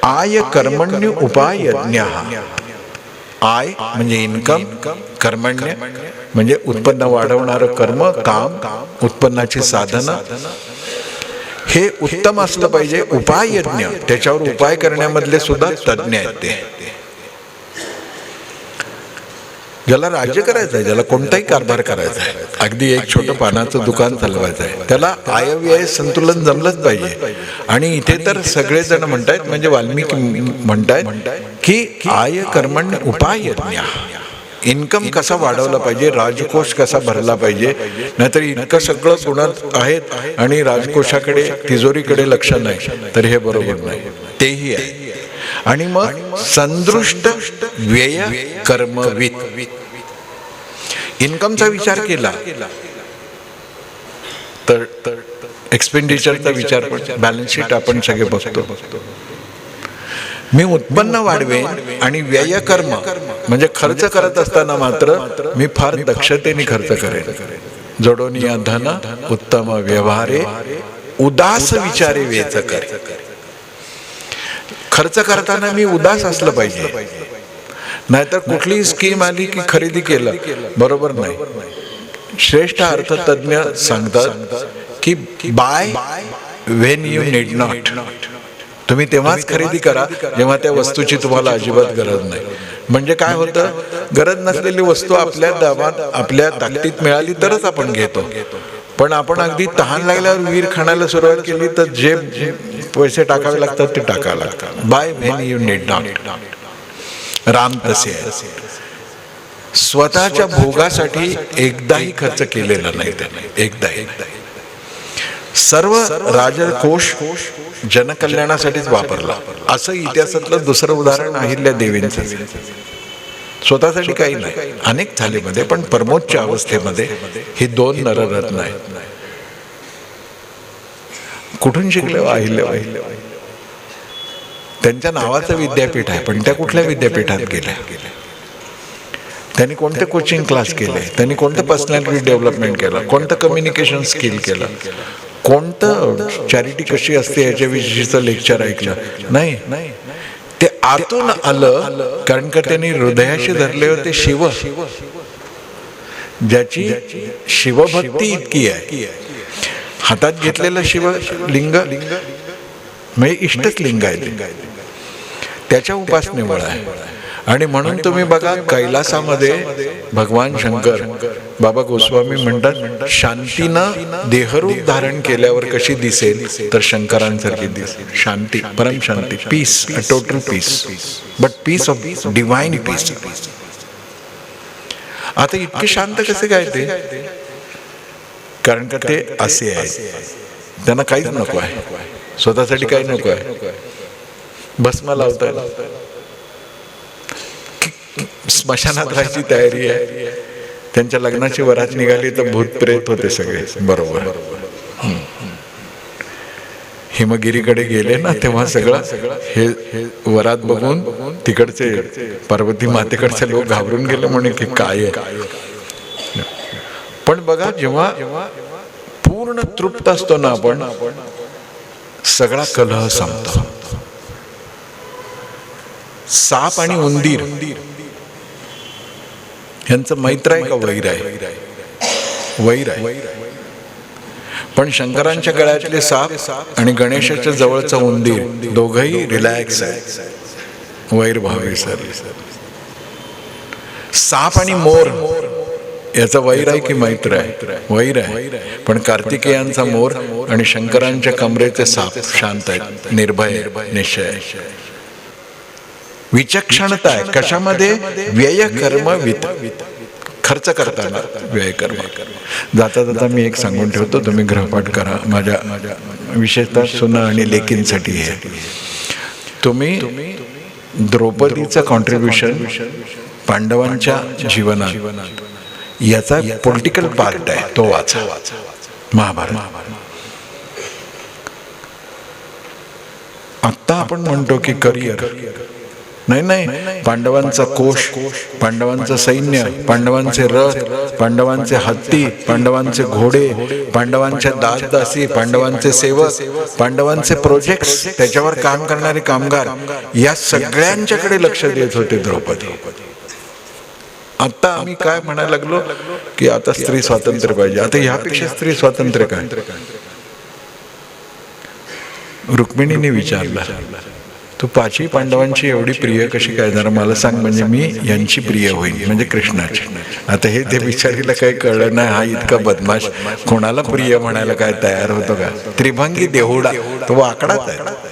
आय कर्मण्य उपाय यज्ञः. आय म्हणजे इन्कम, कर्मण्य म्हणजे उत्पन्न वाढवणारं कर्म, काम, उत्पन्नाची साधनं. हे उत्तम असलं पाहिजे. उपाय यज्ञ, त्याच्यावर उपाय करण्यामधले सुद्धा तज्ञ आहेत ते. ज्याला राज्य करायचं आहे, ज्याला कोणताही कारभार करायचा आहे, अगदी एक छोटं पानाचं दुकान चालवायचं आहे, त्याला आयव्यय संतुलन जमलंच पाहिजे. आणि इथे तर सगळेजण म्हणतायत, म्हणजे वाल्मिकी म्हणतायत की आय कर्मण्य उपाय यज्ञ. इन्कम कसा वाढवला पाहिजे, राजकोष कसा भरला पाहिजे. नाहीतर इतकं सगळं गुणात आहेत आणि राजकोषाकडे, तिजोरीकडे लक्ष नाही, तर हे बरोबर नाही. तेही आहे. आणि मग संदृष्ट व्यय कर्मवित. इन्कमचा विचार केला तर एक्सपेंडिचरचा विचार, बॅलन्स शीट आपण सगळे बघतो. मी उत्पन्न वाढवेन आणि व्यय कर्म म्हणजे खर्च करत असताना मात्र मी फार दक्षतेने खर्च करेन. जोडोनिया धन उत्तम व्यवहारे उदास विचारे वेच कर. खर्च करताना मी उदास असलं पाहिजे. नाहीतर कुठलीही स्कीम आली की खरेदी केलं, बरोबर नाही. श्रेष्ठ अर्थतज्ञ सांगतात की by when you need not. तुम्ही तेव्हाच खरेदी करा जेव्हा त्या वस्तूची तुम्हाला अजिबात गरज नाही. म्हणजे काय होतं, गरज नसलेली वस्तू आपल्या दाबात, आपल्या ताकदीत मिळाली तरच आपण घेतो. पण आपण अगदी तहान लागल्यावर विहीर खणायला सुरुवात केली तर जे पैसे टाकावे लागतात ते टाकावे लागतात. By when you need not. Ram तसे आहे. स्वतःच्या भोगासाठी एकदाही खर्च केलेला नाही त्याने, एकदाही. सर्व राजकोष जनकल्याणासाठीच वापरला. असं इतिहासातलं दुसरं उदाहरण अहिल्या देवींचं. स्वतःसाठी काही नाही, अनेक झाले मध्ये, पण परमोच्च अवस्थेमध्ये ही दोन नररत्न आहेत. कुठून शिकले अहिल्याबाई? त्यांच्या नावाचं विद्यापीठ आहे, पण त्या कुठल्या विद्यापीठात गेल्या? त्यांनी कोणते कोचिंग क्लास केले? त्यांनी कोणतं पर्सनॅलिटी डेव्हलपमेंट केलं? कोणतं कम्युनिकेशन स्किल केलं? कोणतं चॅरिटी कशी असते याच्याविषयीचं लेक्चर ऐकलं? नाही. ते आतून आलं, कारण का त्यांनी हृदयाशी धरले होते शिव, ज्याची शिवभक्ती इतकी आहे. हातात घेतलेलं शिवलिंग म्हणजे इष्टच लिंग आहे, त्याच्या उपासनेमुळे आहे. आणि म्हणून तुम्ही बघा कैलासामध्ये भगवान शंकर, बाबा गोस्वामी म्हणतात, शांतीनं देहरूप धारण केल्यावर कशी दिसेल, तर शंकरांसारखी दिसेल. शांती, परम शांती, peace, a total peace, but peace of divine peace. आता इतके शांत कसे काय ते? कारण का ते असे आहे, त्यांना काहीच नको आहे, स्वतःसाठी काही नको आहे. भस्म लावतात, स्मशानात राहायची तयारी आहे. त्यांच्या लग्नाची वरात निघाली तर भूत प्रेत होते सगळे. बरोबर. हिमगिरीकडे गेले ना, तेव्हा सगळं हे वरात बघून तिकडचे पार्वती मातेकडचे लोक घाबरून गेले, म्हणे की काय आहे. पण बघा, जेव्हा पूर्ण तृप्त असतो ना आपण, सगळा कलह संपतो. साप आणि उंदीर यांचं मैत्र आहे का वैर आहे? वैर आहे. पण शंकरांच्या गळ्यातले साप आणि गणेशाच्या जवळचा उंदीर दोघही रिलॅक्स आहे, वैरभाव विसरले. साप आणि मोर याचा वैर आहे की मैत्र आहे? वैर आहे. पण कार्तिकेयांचा मोर आणि शंकरांच्या कमरेचे साप शांत आहेत, निर्भय, निश्चय. विचक्षणता आहे कशामध्ये? व्यय कर्म वित्त, खर्च करताना व्यय कर्म. जाता जाता मी एक सांगून ठेवतो, तुम्ही गृहपाठ करा. माझ्या विशेषतः सुना आणि लेकींसाठी हे. तुम्ही द्रौपदीचं कॉन्ट्रीब्युशन पांडवांच्या जीवनात याचा पॉलिटिकल पार्ट आहे, तो वाचा. महाभारत. आत्ता आपण म्हणतो की करिअर, नाही, पांडवांचा कोश, पांडवांचं सैन्य, पांडवांचे रथ, पांडवांचे हत्ती, पांडवांचे घोडे, पांडवांच्या दासदासी, पांडवांचे सेवक, पांडवांचे प्रोजेक्ट्स, त्याच्यावर काम करणारे कामगार, या सगळ्यांच्याकडे लक्ष देत होते द्रौपदी. आता आम्ही काय म्हणायला लागलो की आता स्त्री स्वातंत्र्य पाहिजे. आता ह्यापेक्षा स्त्री स्वातंत्र्य काय? रुक्मिणीने विचारलं, तू पाचही पांडवांची एवढी प्रिय कशी काय? जरा मला सांग, म्हणजे मी यांची प्रिय होईल, म्हणजे कृष्णाची. आता हे ते बिचारीला काही कळलं नाही, हा इतका बदमाश कोणाला प्रिय म्हणायला काय तयार होतो का? त्रिभंगी देहुडा, तो आकडाच आहे.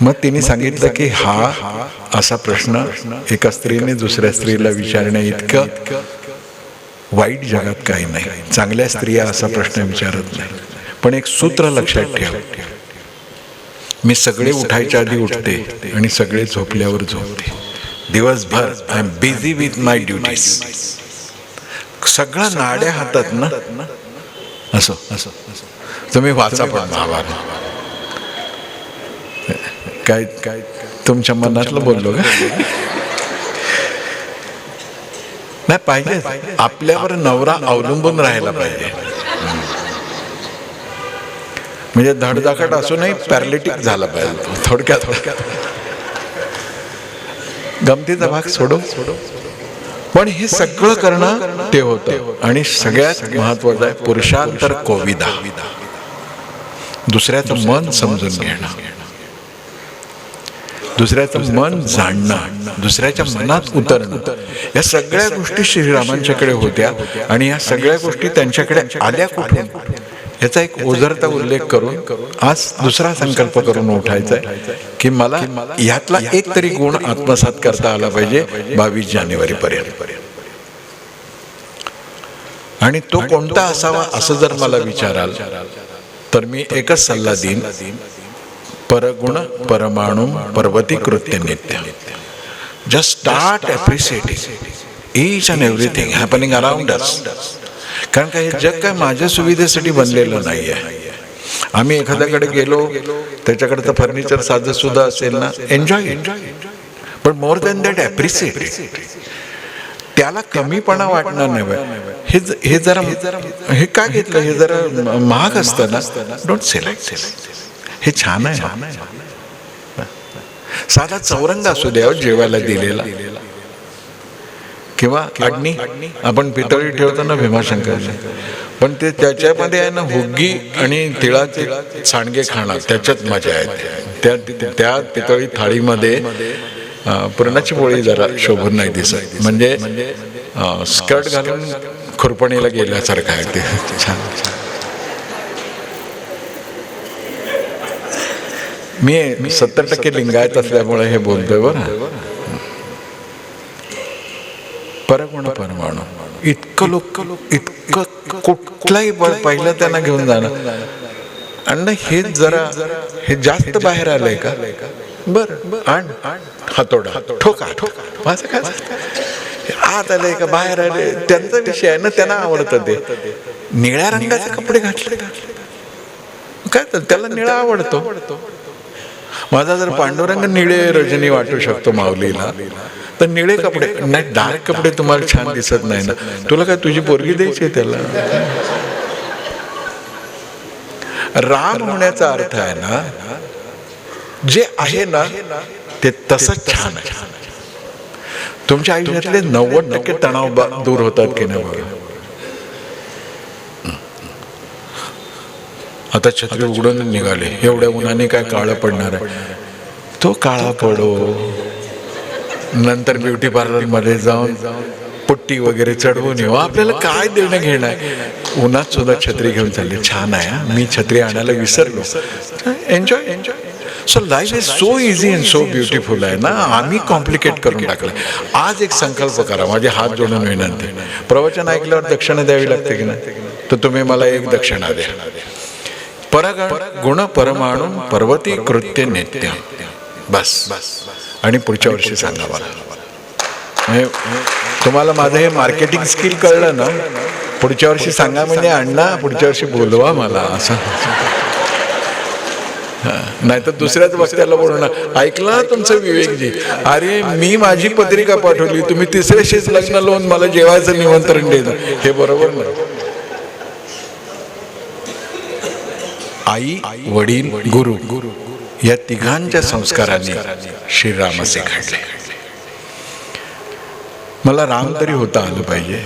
मग तिने सांगितलं की हा असा प्रश्न एका स्त्रीने दुसऱ्या स्त्रीला विचारण्या इतकं वाईट जगात काही नाही. चांगल्या स्त्रिया असा प्रश्न विचारत नाही. पण एक सूत्र लक्षात ठेव, मी सगळे उठायच्या आधी उठते आणि सगळे झोपल्यावर झोपते. दिवसभर I am busy with my duties. सगळं नाड्या हातात ना. असो तुम्ही वाचा पण महाभारत. काय तुमच्या मनातलं बोललो का? नाही पाहिजे, आपल्यावर नवरा अवलंबून राहायला पाहिजे. म्हणजे धडधाकट असूनही पॅरालिटिक झाला पाहिजे. थोडक्यात गमतीचा भाग सोडो. पण हे सगळं करणं ते होतं. आणि सगळ्यात महत्वाचं आहे पुरुषांतर कोविदा, दुसऱ्याचं मन समजून घेणं, दुसऱ्याचं मन जाणणं, दुसऱ्याच्या मनात उतरणं. या सगळ्या गोष्टी श्रीरामांच्याकडे होत्या. आणि या सगळ्या गोष्टी त्यांच्याकडे आल्या कुठून, याचा एक ओझरता उल्लेख करून आज दुसरा संकल्प करून उठायचा आहे की मला यातला एक तरी गुण आत्मसात करता आला पाहिजे 22 जानेवारी पर्यंत. आणि तो कोणता असावा असं जर मला विचाराल तर मी एकच सल्ला देईन, परगुण परमाणु पर्वती कृत्य नित्य. Just start appreciating each and everything happening around us. कारण का हे जग काय माझ्या सुविधेसाठी बनलेलं नाही आहे. आम्ही एखाद्याकडे गेलो, त्याच्याकडचं फर्निचर साधं सुद्धा असेल ना, एन्जॉय. पण मोर दॅन दॅट ॲप्रिशिएट. त्याला कमीपणा वाटणार नाही. हे जरा हे का घेतलं, हे जरा महाग असतं ना, डोंट सेलेक्ट. हे छान आहे. साधा चौरंग असू द्या जेवायला दिलेला, किंवा अडणी आपण पितळी ठेवतो ना भीमाशंकरची, पण ते त्याच्यामध्ये आहे ना हुग्गी आणि तिळाचे सांडगे खाणार, त्याच्यात मजा येते. त्या पितळी थाळीमध्ये पुरणाची पोळी जरा शोभून नाही दिसत, म्हणजे स्कर्ट घालून खुरपणीला गेल्यासारखं आहे ते. छान. मी 70% लिंगायत असल्यामुळे हे बोलतोय बरं. परगुण परमाणू इतकं कुठलाही बळ पहिलं त्यांना घेऊन जाणं, आणि हे जास्त बाहेर आलंय का, बरं आण हातोडा ठोका माझं काय आत आलंय का बाहेर आले त्यांचा विषय आहे ना, त्यांना आवडतं ते. निळ्या रंगाचे कपडे घातले काय तर त्याला निळा आवडतो. माझा जर पांडुरंग निळे रजनी वाटू शकतो माऊलीला, तर निळे कपडे नाही, डार्क कपडे तुम्हाला छान दिसत नाही ना, तुला काय तुझी पोरगी द्यायची त्याला. राम होण्याचा अर्थ आहे ना, जे आहे ना ते तसंच छान आहे. तुमच्या आयुष्यातले 90% तणाव दूर होतात की नाही बघा. आता छत्री उघडून निघाले, एवढ्या उन्हाने काय काळं पडणार आहे, तो काळा पडो. नंतर ब्युटी पार्लर मध्ये जाऊन पुट्टी वगैरे चढवून येऊ, आपल्याला काय देणं घेणं आहे. उन्हात सुद्धा छत्री घेऊन चालले, छान आहे, मी छत्री आणायला विसरलो. Enjoy. So life is so easy and so beautiful आहे ना, आम्ही कॉम्प्लिकेट करून टाकलं. आज एक संकल्प करा, माझे हात जोडून विनंती, प्रवचन ऐकल्यावर दक्षिणा द्यावी लागते की नाही, तर तुम्ही मला एक दक्षिणा द्या. गुण परमाणू पर्वती कृत्य नित्य, बस. आणि पुढच्या वर्षी सांगा मला. तुम्हाला माझं हे मार्केटिंग स्किल कळलं ना, पुढच्या वर्षी सांगा म्हणजे अण्णा पुढच्या वर्षी बोलवा मला असं. नाही तर दुसऱ्याच वक्त्याला बोलणार, ऐकलं तुमचं विवेकजी, अरे मी माझी पत्रिका पाठवली, तुम्ही तिसऱ्याशीच लग्न लावून मला जेवायचं निमंत्रण देणं, हे बरोबर नाही. आई वडील गुरु या तिघांच्या संस्काराने श्रीराम असे घडले. मला राम तरी होता आलं पाहिजे,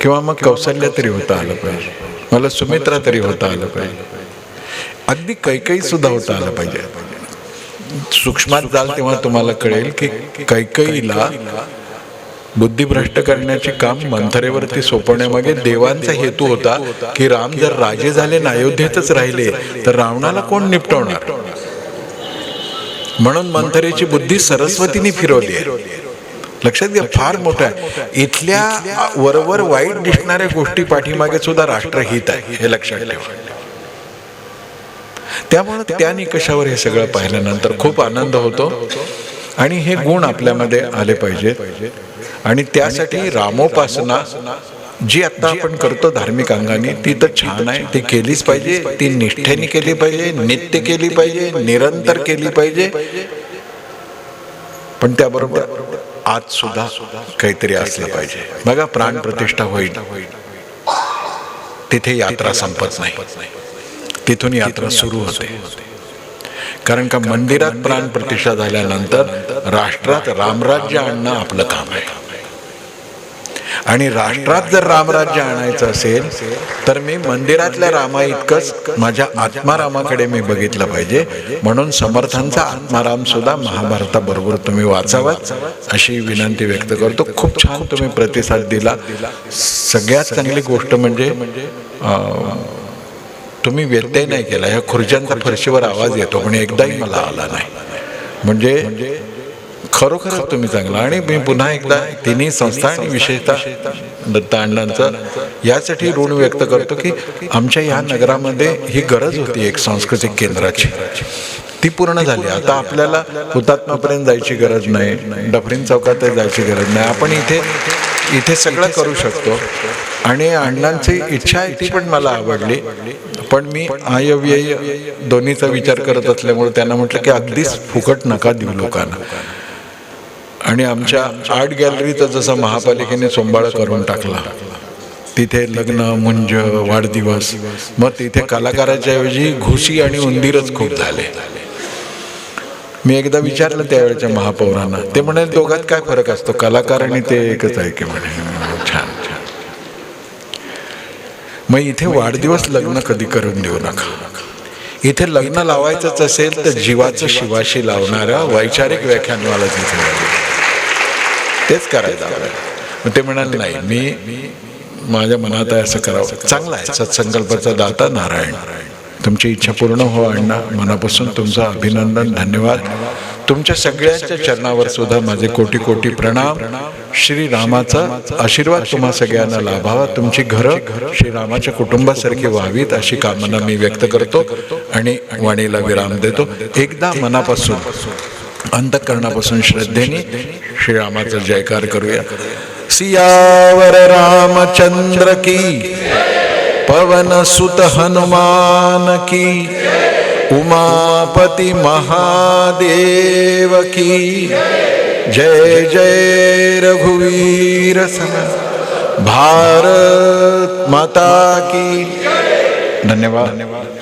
किंवा मग कौशल्य तरी होता आलं पाहिजे, मला सुमित्रा तरी होता आलं पाहिजे, अगदी कैकई सुद्धा होता आलं पाहिजे. सूक्ष्मात जाल तेव्हा तुम्हाला कळेल की कैकईला बुद्धिभ्रष्ट करण्याचे काम मंथरेवरती सोपवण्यामागे देवांचा हेतू होता की राम जर राजे झाले ना, अयोध्येतच राहिले तर रावणाला कोण निपटवणार, म्हणून मंथरेची बुद्धी सरस्वतीने फिरवली आहे. लक्षात घ्या, फार मोठं आहे. इथल्या वरवर वाईट दिसणाऱ्या गोष्टी पाठीमागे सुद्धा राष्ट्रहित आहे, हे लक्षात ठेवा. त्यामुळे त्या निकषावर हे सगळं पाहिल्यानंतर खूप आनंद होतो, आणि हे गुण आपल्यामध्ये आले पाहिजेत. आणि त्यासाठी रामोपासना जी आता आपण करतो धार्मिक अंगाने, ती तर छान आहे, ती केलीच पाहिजे, ती निष्ठेने केली पाहिजे, नित्य केली पाहिजे, निरंतर केली पाहिजे. पण त्याबरोबर आज सुद्धा काहीतरी असलं पाहिजे. बघा, प्राण प्रतिष्ठा होईल, तिथे यात्रा संपत नाही, तिथून यात्रा सुरू होते. कारण का, मंदिरात प्राण प्रतिष्ठा झाल्यानंतर राष्ट्रात रामराज्य आणणं आपलं काम आहे. आणि राष्ट्रात जर रामराज्य आणायचं असेल तर मी मंदिरातल्या रामा इतकंच माझ्या आत्मारामाकडे मी बघितलं पाहिजे. म्हणून समर्थांचा आत्माराम सुद्धा महाभारताबरोबर तुम्ही वाचावाच अशी विनंती व्यक्त करतो. खूप छान तुम्ही प्रतिसाद दिला. सगळ्यात चांगली गोष्ट म्हणजे तुम्ही व्यत्यय नाही केला. ह्या खुर्च्यांचा फरशीवर आवाज येतो पण एकदाही मला आला नाही. म्हणजे खरोखर तुम्ही चांगला. आणि मी पुन्हा एकदा तिन्ही संस्था आणि विशेषतः दत्त अण्णांचं यासाठी ऋण व्यक्त करतो की आमच्या या नगरामध्ये ही गरज होती एक सांस्कृतिक केंद्राची, ती पूर्ण झाली. आता आपल्याला हुतात्मापर्यंत जायची गरज नाही, डफरीन चौकात जायची गरज नाही. आपण इथे सगळं करू शकतो. आणि अण्णांची इच्छा आहे ती पण मला आवडली. पण मी आयव्यय दोन्हीचा विचार करत असल्यामुळे त्यांना म्हटलं की अगदीच फुकट नका देऊ लोकांना. आणि आमच्या आर्ट गॅलरीचा जसं महापालिकेने सोंबाळा करून टाकला, तिथे लग्न, मुंज, वाढदिवस, मग तिथे कलाकाराच्या ऐवजी घुशी आणि उंदीरच खूप झाले. मी एकदा विचारलं त्यावेळेच्या महापौरांना, ते म्हणाले दोघात काय फरक असतो, कलाकार आणि ते एकच आहे की म्हणे. छान छान. मग इथे वाढदिवस लग्न कधी करून देऊ नका. इथे लग्न लावायचंच असेल तर जीवाचं शिवाशी लावणाऱ्या वैचारिक व्याख्यानवाला तिथे तेच करायचं. ते म्हणाले नाही, मी माझ्या मनात आहे असं करावं. चांगलं आहे, सत्संकल्पाचा दाता नारायण. तुमची इच्छा पूर्ण हो अण्णा. मनापासून तुमचं अभिनंदन, धन्यवाद. तुमच्या सगळ्यांच्या चरणावर सुद्धा माझे कोटी कोटी प्रणाम. श्रीरामाचा आशीर्वाद तुम्हा सगळ्यांना लाभावा. तुमची घरं श्रीरामाच्या कुटुंबासारखी व्हावीत अशी कामना मी व्यक्त करतो आणि वाणीला विराम देतो. एकदा मनापासून अंतःकरणापासून श्रद्धेने श्रीरामाचा जयकार करूया. सियावर रामचंद्र की, पवन सुत हनुमान की, उमापति महादेव की जय. जय रघुवीर समर्थ भारत माता की. धन्यवाद.